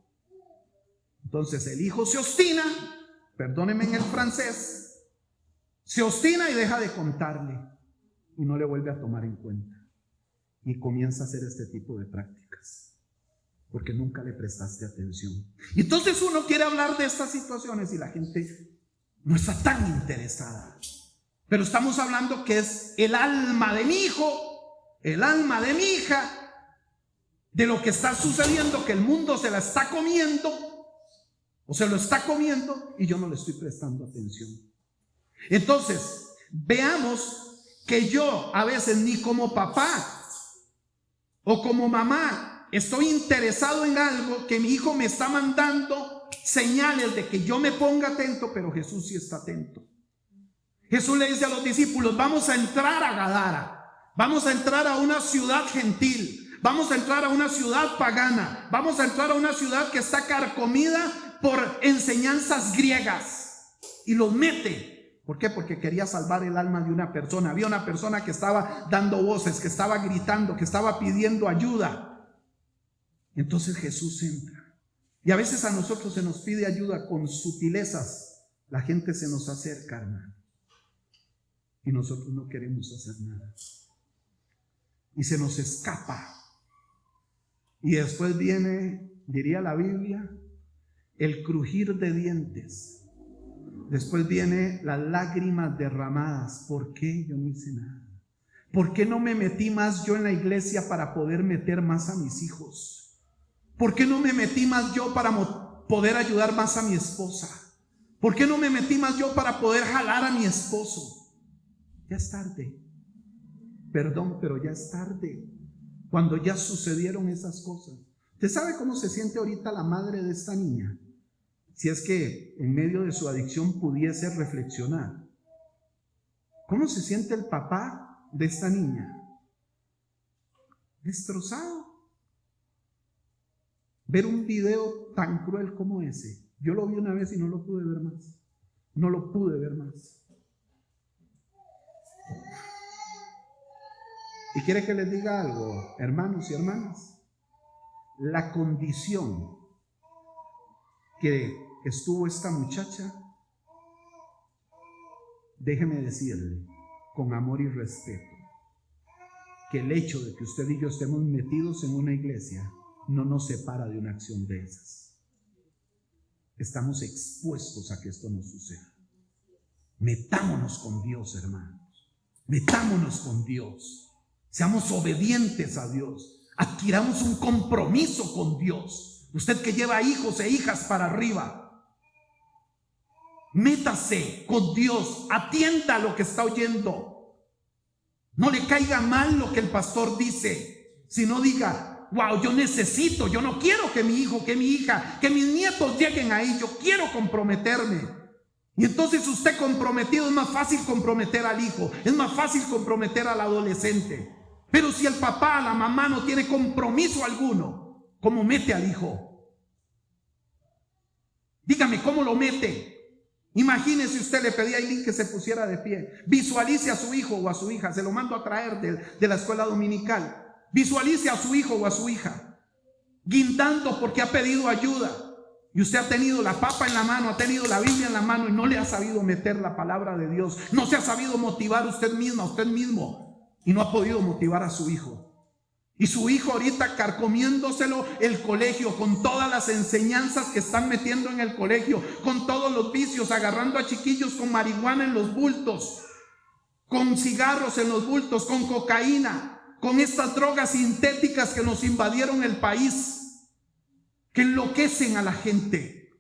Entonces el hijo se obstina, perdónenme en el francés, se obstina y deja de contarle. Y no le vuelve a tomar en cuenta. Y comienza a hacer este tipo de prácticas. Porque nunca le prestaste atención. Y entonces uno quiere hablar de estas situaciones y la gente no está tan interesada. Pero estamos hablando que es el alma de mi hijo, el alma de mi hija, de lo que está sucediendo, que el mundo se la está comiendo, o se lo está comiendo, y yo no le estoy prestando atención. Entonces, veamos que yo a veces ni como papá o como mamá estoy interesado en algo, que mi hijo me está mandando señales de que yo me ponga atento, pero Jesús sí está atento. Jesús le dice a los discípulos: vamos a entrar a Gadara, vamos a entrar a una ciudad gentil, vamos a entrar a una ciudad pagana, vamos a entrar a una ciudad que está carcomida por enseñanzas griegas, y los mete. ¿Por qué? Porque quería salvar el alma de una persona. Había una persona que estaba dando voces, que estaba gritando, que estaba pidiendo ayuda. Entonces Jesús entra. Y a veces a nosotros se nos pide ayuda con sutilezas. La gente se nos acerca, hermano, y nosotros no queremos hacer nada. Y se nos escapa. Y después viene, diría la Biblia, el crujir de dientes. Después viene las lágrimas derramadas. ¿Por qué yo no hice nada? ¿Por qué no me metí más yo en la iglesia para poder meter más a mis hijos? ¿Por qué no me metí más yo para poder ayudar más a mi esposa? ¿Por qué no me metí más yo para poder jalar a mi esposo? Ya es tarde. Perdón, pero ya es tarde. Cuando ya sucedieron esas cosas. ¿Usted sabe cómo se siente ahorita la madre de esta niña? Si es que en medio de su adicción pudiese reflexionar. ¿Cómo se siente el papá de esta niña? Destrozado. Ver un video tan cruel como ese. Yo lo vi una vez y no lo pude ver más. No lo pude ver más. ¿Y quiere que les diga algo, hermanos y hermanas? La condición que estuvo esta muchacha, déjeme decirle, con amor y respeto, que el hecho de que usted y yo estemos metidos en una iglesia no nos separa de una acción de esas. Estamos expuestos a que esto nos suceda. Metámonos con Dios, hermanos. Metámonos con Dios. Seamos obedientes a Dios. Adquiramos un compromiso con Dios. Usted que lleva hijos e hijas para arriba, métase con Dios. Atienda lo que está oyendo. No le caiga mal lo que el pastor dice, sino diga: wow, yo necesito, yo no quiero que mi hijo, que mi hija, que mis nietos lleguen ahí. Yo quiero comprometerme. Y entonces usted comprometido, es más fácil comprometer al hijo, es más fácil comprometer al adolescente. Pero si el papá, la mamá no tiene compromiso alguno, ¿cómo mete al hijo? Dígame, ¿cómo lo mete? Imagínese, usted le pedía a Eileen que se pusiera de pie. Visualice a su hijo o a su hija. Se lo mando a traer de la escuela dominical. Visualice a su hijo o a su hija guindando porque ha pedido ayuda. Y usted ha tenido la papa en la mano, ha tenido la Biblia en la mano y no le ha sabido meter la palabra de Dios. No se ha sabido motivar usted misma, usted mismo. Y no ha podido motivar a su hijo. Y su hijo ahorita carcomiéndoselo el colegio con todas las enseñanzas que están metiendo en el colegio, con todos los vicios, agarrando a chiquillos con marihuana en los bultos, con cigarros en los bultos, con cocaína, con estas drogas sintéticas que nos invadieron el país, que enloquecen a la gente.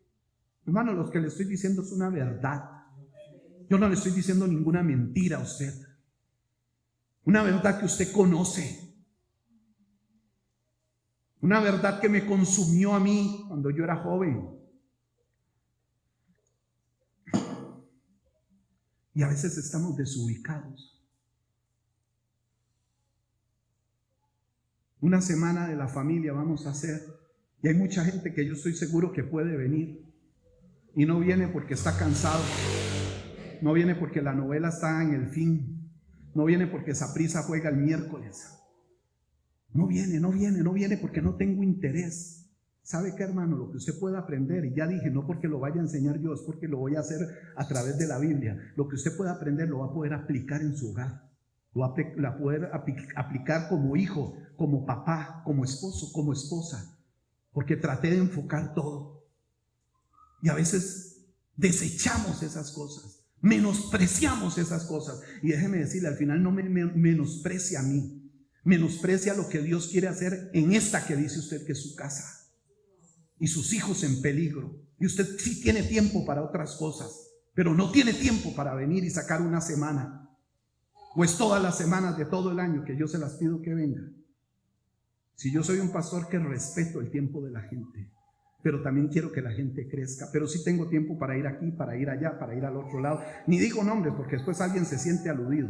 Hermano, lo que le estoy diciendo es una verdad. Yo no le estoy diciendo ninguna mentira a usted. Una verdad que usted conoce. Una verdad que me consumió a mí cuando yo era joven. Y a veces estamos desubicados. Una semana de la familia vamos a hacer. Y hay mucha gente que yo estoy seguro que puede venir. Y no viene porque está cansado. No viene porque la novela está en el fin. No viene porque Saprissa juega el miércoles. No viene porque no tengo interés. ¿Sabe qué, hermano? Lo que usted pueda aprender, y ya dije, no porque lo vaya a enseñar yo, es porque lo voy a hacer a través de la Biblia. Lo que usted pueda aprender lo va a poder aplicar en su hogar. Lo va a poder aplicar como hijo, como papá, como esposo, como esposa. Porque traté de enfocar todo. Y a veces desechamos esas cosas, menospreciamos esas cosas. Y déjeme decirle, al final no me menosprecia a mí. Menosprecia lo que Dios quiere hacer en esta que dice usted que es su casa y sus hijos en peligro. Y usted sí tiene tiempo para otras cosas, pero no tiene tiempo para venir y sacar una semana, o es todas las semanas de todo el año que yo se las pido que vengan. Si yo soy un pastor que respeto el tiempo de la gente, pero también quiero que la gente crezca, pero sí tengo tiempo para ir aquí, para ir allá, para ir al otro lado. Ni digo nombres porque después alguien se siente aludido.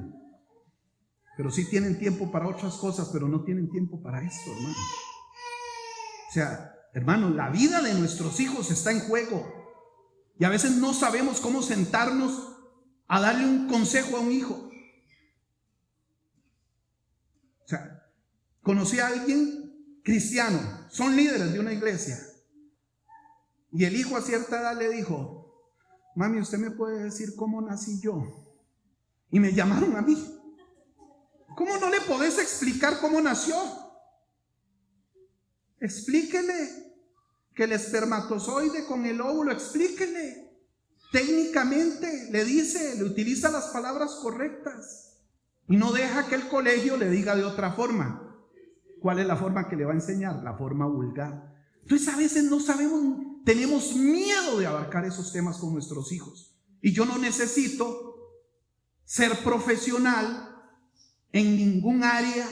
Pero sí tienen tiempo para otras cosas, pero no tienen tiempo para esto, hermano. O sea, hermano, la vida de nuestros hijos está en juego. Y a veces no sabemos cómo sentarnos a darle un consejo a un hijo. O sea, conocí a alguien cristiano, son líderes de una iglesia. Y el hijo a cierta edad le dijo: mami, ¿usted me puede decir cómo nací yo? Y me llamaron a mí. ¿Cómo no le podés explicar cómo nació? Explíquele que el espermatozoide con el óvulo, explíquele. Técnicamente le dice, le utiliza las palabras correctas. Y no deja que el colegio le diga de otra forma. ¿Cuál es la forma que le va a enseñar? La forma vulgar. Entonces a veces no sabemos, tenemos miedo de abarcar esos temas con nuestros hijos. Y yo no necesito ser profesional en ningún área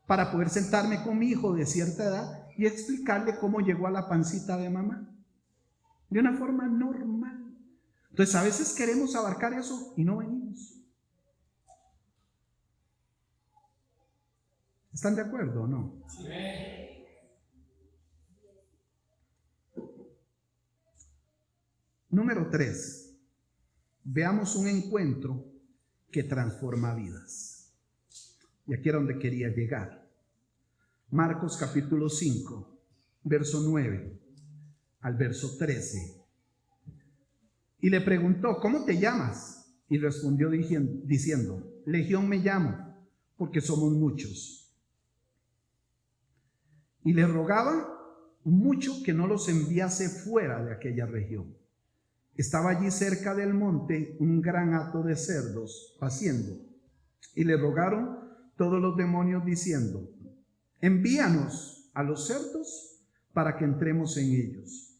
para poder sentarme con mi hijo de cierta edad y explicarle cómo llegó a la pancita de mamá de una forma normal. Entonces a veces queremos abarcar eso y no venimos. ¿Están de acuerdo o no? Sí. Número 3. Veamos un encuentro que transforma vidas. Y aquí era donde quería llegar. Marcos capítulo 5, verso 9 al verso 13. Y le preguntó: ¿cómo te llamas? Y respondió diciendo: Legión me llamo, porque somos muchos. Y le rogaba mucho que no los enviase fuera de aquella región. Estaba allí cerca del monte un gran hato de cerdos paciendo. Y le rogaron todos los demonios diciendo: envíanos a los cerdos para que entremos en ellos.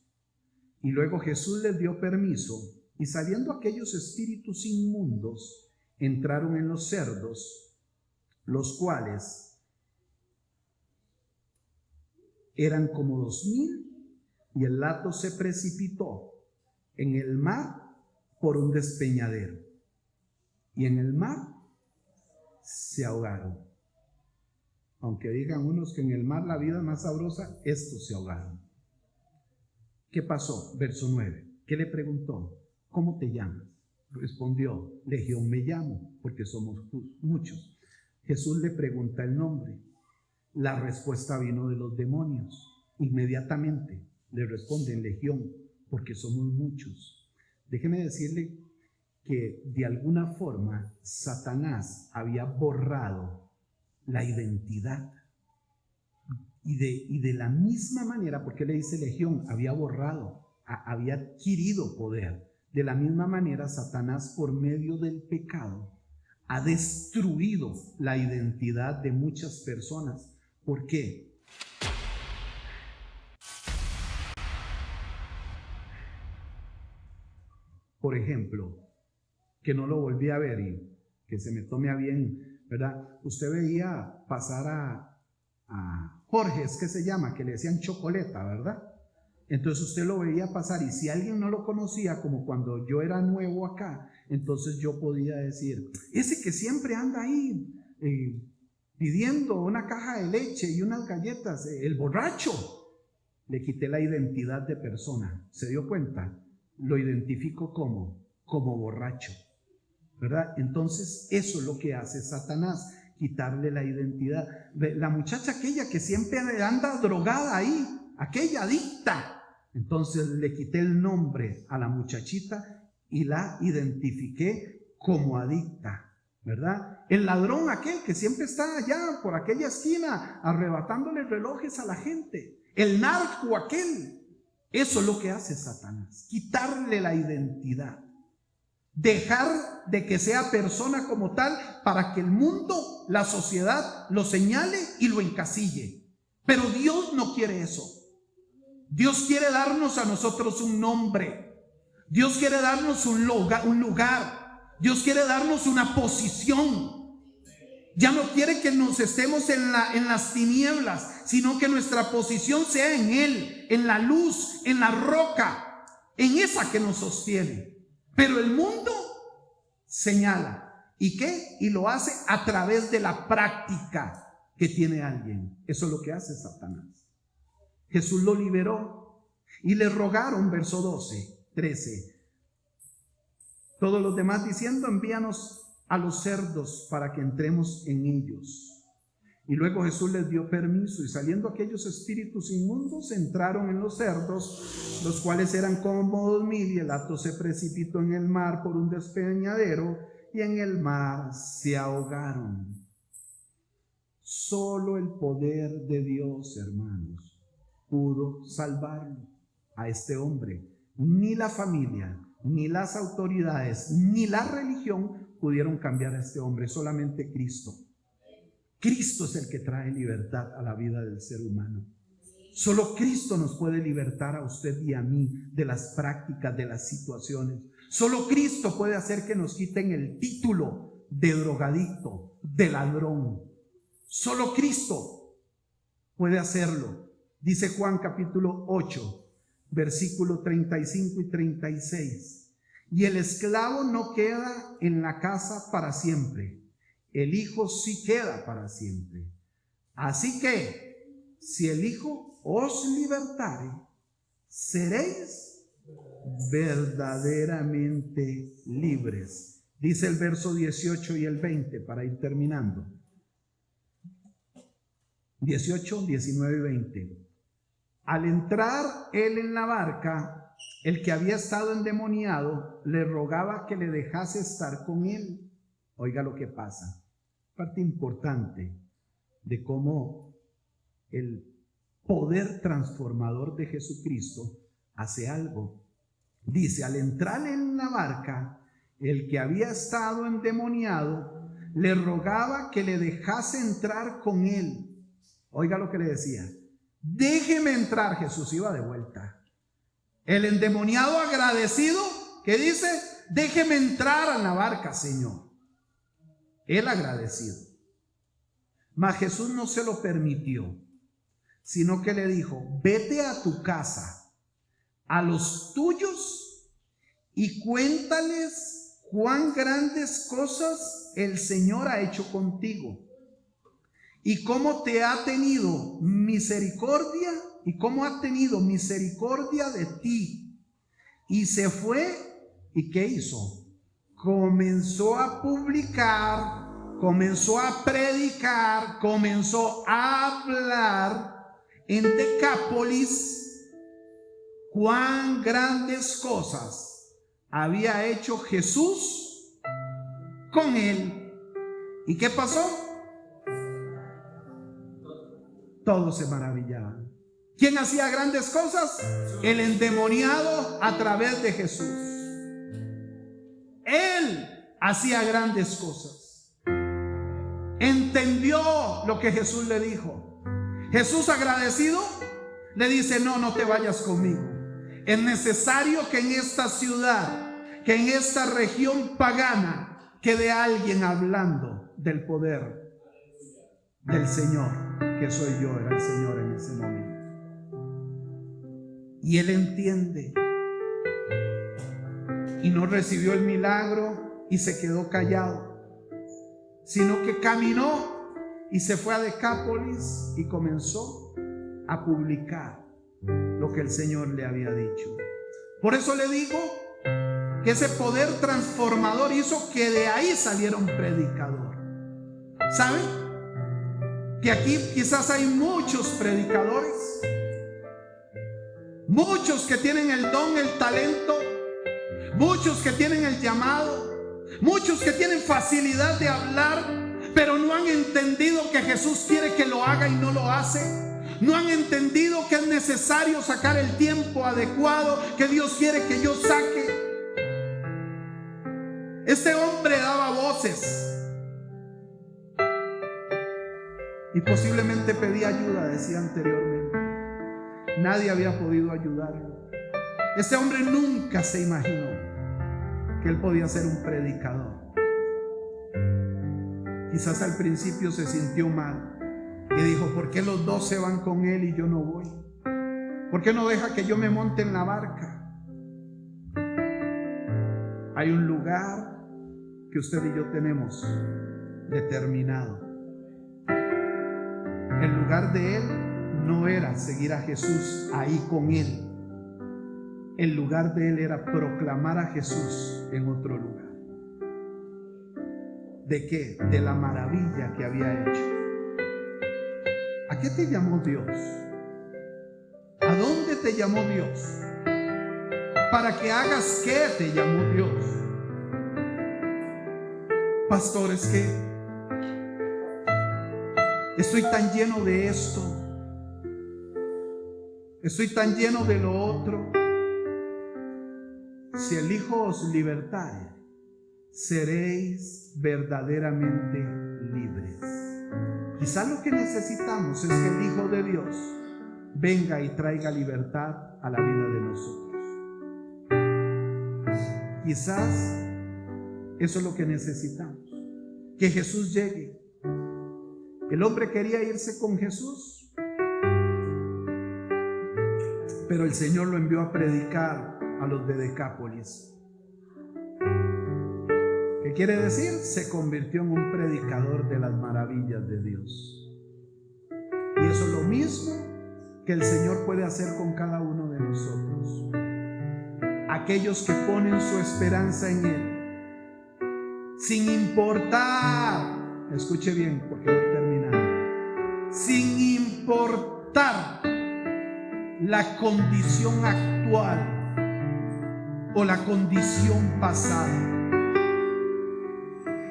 Y luego Jesús les dio permiso, y saliendo aquellos espíritus inmundos, entraron en los cerdos, los cuales eran como 2000, y el hato se precipitó en el mar por un despeñadero, y en el mar se ahogaron. Aunque digan unos que en el mar la vida es más sabrosa, estos se ahogaron. ¿Qué pasó? Verso 9. ¿Qué le preguntó? ¿Cómo te llamas? Respondió: Legión me llamo, porque somos muchos. Jesús le pregunta el nombre. La respuesta vino de los demonios. Inmediatamente le responden: Legión, porque somos muchos. Déjeme decirle que de alguna forma Satanás había borrado la identidad Y de la misma manera, porque le dice legión, había borrado, había adquirido poder. De la misma manera, Satanás, por medio del pecado, ha destruido la identidad de muchas personas. ¿Por qué? Por ejemplo, que no lo volví a ver y que se me tome a bien, ¿verdad? Usted veía pasar a Jorge, es que se llama, que le decían Chocoleta, ¿verdad? Entonces usted lo veía pasar, y si alguien no lo conocía, como cuando yo era nuevo acá, entonces yo podía decir, ese que siempre anda ahí pidiendo una caja de leche y unas galletas, el borracho. Le quité la identidad de persona. ¿Se dio cuenta? Lo identifico como borracho, ¿verdad? Entonces eso es lo que hace Satanás, quitarle la identidad. La muchacha aquella que siempre anda drogada ahí, aquella adicta, entonces le quité el nombre a la muchachita y la identifiqué como adicta, ¿verdad? El ladrón aquel que siempre está allá por aquella esquina arrebatándole relojes a la gente, el narco aquel. Eso es lo que hace Satanás, quitarle la identidad, dejar de que sea persona como tal para que el mundo, la sociedad lo señale y lo encasille. Pero Dios no quiere eso. Dios quiere darnos a nosotros un nombre. Dios quiere darnos un lugar. Dios quiere darnos una posición. Ya no quiere que nos estemos en las tinieblas, sino que nuestra posición sea en Él, en la luz, en la roca, en esa que nos sostiene. Pero el mundo señala. ¿Y qué? Y lo hace a través de la práctica que tiene alguien. Eso es lo que hace Satanás. Jesús lo liberó y le rogaron, verso 13. Todos los demás diciendo, envíanos a los cerdos para que entremos en ellos. Y luego Jesús les dio permiso, y saliendo aquellos espíritus inmundos entraron en los cerdos, los cuales eran como 2000, y el hato se precipitó en el mar por un despeñadero, y en el mar se ahogaron. Solo el poder de Dios, hermanos, pudo salvarlo a este hombre. Ni la familia, ni las autoridades, ni la religión pudieron cambiar a este hombre, solamente Cristo. Cristo es el que trae libertad a la vida del ser humano. Solo Cristo nos puede libertar a usted y a mí de las prácticas, de las situaciones. Solo Cristo puede hacer que nos quiten el título de drogadicto, de ladrón. Solo Cristo puede hacerlo. Dice Juan capítulo 8, versículo 35 y 36. Y el esclavo no queda en la casa para siempre, el Hijo sí queda para siempre. Así que, si el Hijo os libertare, seréis verdaderamente libres. Dice el verso 18 y el 20 para ir terminando. 18, 19 y 20. Al entrar él en la barca, el que había estado endemoniado le rogaba que le dejase estar con él. Oiga lo que pasa. Parte importante de cómo el poder transformador de Jesucristo hace algo. Dice, al entrar en la barca, el que había estado endemoniado le rogaba que le dejase entrar con él. Oiga lo que le decía. Déjeme entrar. Jesús iba de vuelta. El endemoniado agradecido, que dice, déjeme entrar a la barca, Señor. Él agradecido. Mas Jesús no se lo permitió, sino que le dijo, vete a tu casa, a los tuyos, y cuéntales cuán grandes cosas el Señor ha hecho contigo, y cómo te ha tenido misericordia, y cómo ha tenido misericordia de ti. Y se fue, ¿y qué hizo? Comenzó a publicar, comenzó a predicar, comenzó a hablar en Decápolis cuán grandes cosas había hecho Jesús con él. ¿Y qué pasó? todos se maravillaban. ¿Quién hacía grandes cosas? El endemoniado a través de Jesús. Él hacía grandes cosas. Entendió lo que Jesús le dijo. Jesús, agradecido, le dice: no te vayas conmigo. Es necesario que en esta ciudad, que en esta región pagana, quede alguien hablando del poder del Señor, que soy yo, era el Señor en ese momento. Y él entiende, y no recibió el milagro y se quedó callado, sino que caminó y se fue a Decápolis y comenzó a publicar lo que el Señor le había dicho. Por eso le digo que ese poder transformador hizo que de ahí saliera un predicador. ¿Saben? Que aquí quizás hay muchos predicadores, muchos que tienen el don, el talento, muchos que tienen el llamado, muchos que tienen facilidad de hablar, pero no han entendido que Jesús quiere que lo haga y no lo hace. No han entendido que es necesario sacar el tiempo adecuado que Dios quiere que yo saque. Este hombre daba voces y posiblemente pedía ayuda, decía anteriormente. Nadie había podido ayudarlo. Este hombre nunca se imaginó que él podía ser un predicador. Quizás al principio se sintió mal y dijo: ¿por qué los 12 van con él y yo no voy? ¿Por qué no deja que yo me monte en la barca? Hay un lugar que usted y yo tenemos determinado. El lugar de él no era seguir a Jesús ahí con él. El lugar de él era proclamar a Jesús en otro lugar. ¿De qué? De la maravilla que había hecho. ¿A qué te llamó Dios? ¿A dónde te llamó Dios? ¿Para que hagas qué te llamó Dios? Pastor, es que estoy tan lleno de esto, estoy tan lleno de lo otro. Si el Hijo os libertare, seréis verdaderamente libres. Quizás lo que necesitamos es que el Hijo de Dios venga y traiga libertad a la vida de nosotros. Quizás eso es lo que necesitamos, que Jesús llegue. El hombre quería irse con Jesús, pero el Señor lo envió a predicar a los de Decápolis. ¿Qué quiere decir? Se convirtió en un predicador de las maravillas de Dios. Y eso es lo mismo que el Señor puede hacer con cada uno de nosotros. Aquellos que ponen su esperanza en Él, sin importar, escuche bien porque voy terminando, sin importar la condición actual o la condición pasada.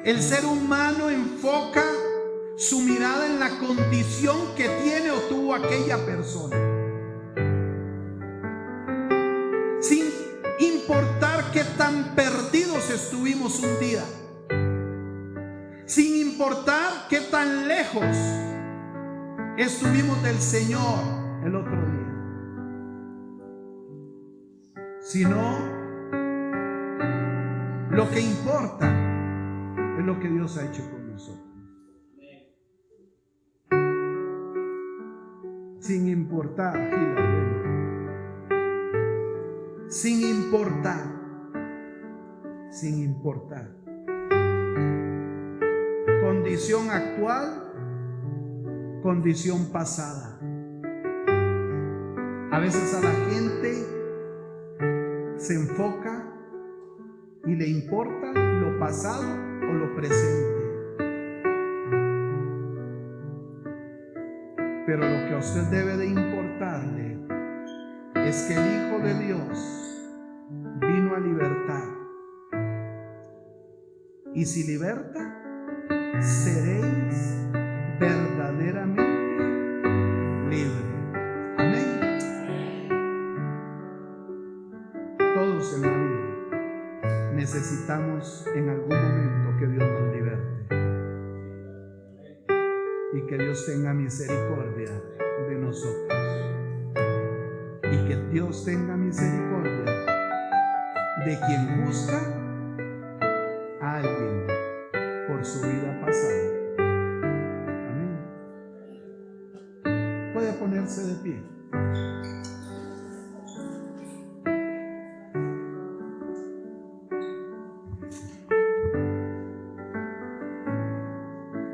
El ser humano enfoca su mirada en la condición que tiene o tuvo aquella persona, sin importar qué tan perdidos estuvimos un día, sin importar qué tan lejos estuvimos del Señor el otro día, sino lo que importa es lo que Dios ha hecho con nosotros. Sin importar, sin importar condición actual, condición pasada. A veces a la gente se enfoca y le importa lo pasado o lo presente. Pero lo que a usted debe de importarle es que el Hijo de Dios vino a libertar. Y si liberta, seréis verdaderamente necesitamos en algún momento que Dios nos liberte y que Dios tenga misericordia de nosotros y que Dios tenga misericordia de quien juzga a alguien por su vida pasada. Amén. Puede ponerse de pie.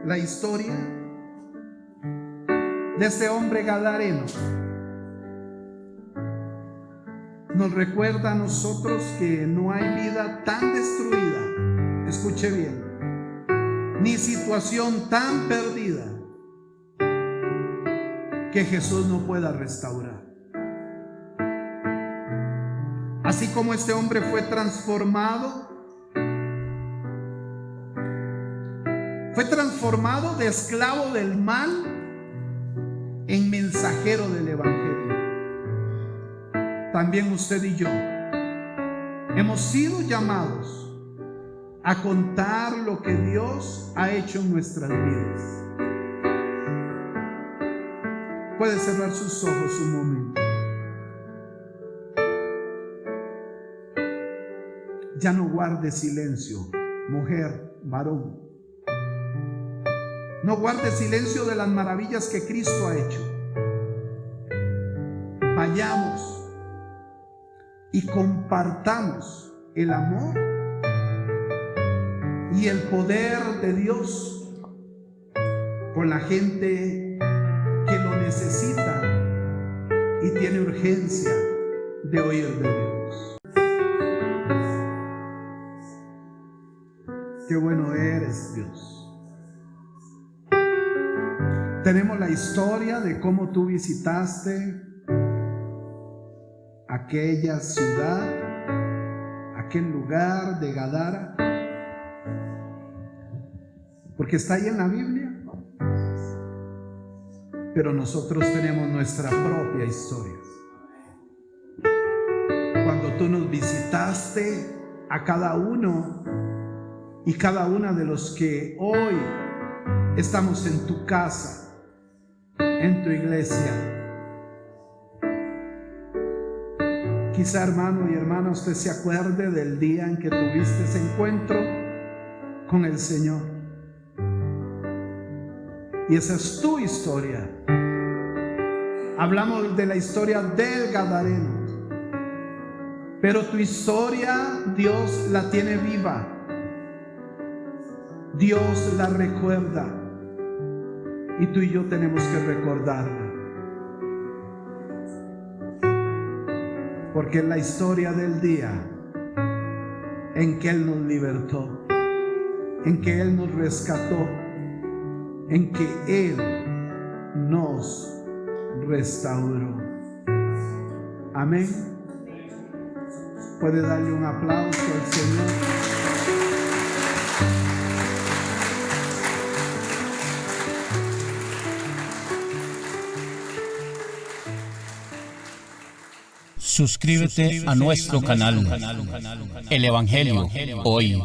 La historia de este hombre gadareno nos recuerda a nosotros que no hay vida tan destruida, escuche bien, ni situación tan perdida que Jesús no pueda restaurar. Así como este hombre fue transformado de esclavo del mal en mensajero del evangelio. También usted y yo hemos sido llamados a contar lo que Dios ha hecho en nuestras vidas. Puede cerrar sus ojos un momento. Ya no guarde silencio, mujer, varón. No guarde silencio de las maravillas que Cristo ha hecho. Vayamos y compartamos el amor y el poder de Dios con la gente que lo necesita y tiene urgencia de oír de Dios. Qué bueno eres, Dios. Tenemos la historia de cómo tú visitaste aquella ciudad, aquel lugar de Gadara, porque está ahí en la Biblia. Pero nosotros tenemos nuestra propia historia. Cuando tú nos visitaste a cada uno y cada una de los que hoy estamos en tu casa, en tu iglesia. Quizá, hermano y hermana, usted se acuerde del día en que tuviste ese encuentro con el Señor. Y esa es tu historia. Hablamos de la historia del gadareno, pero tu historia Dios la tiene viva. Dios la recuerda y tú y yo tenemos que recordarla, porque es la historia del día en que Él nos libertó, en que Él nos rescató, en que Él nos restauró. Amén. Puede darle un aplauso al Señor. Suscríbete a nuestro canal, El Evangelio Hoy.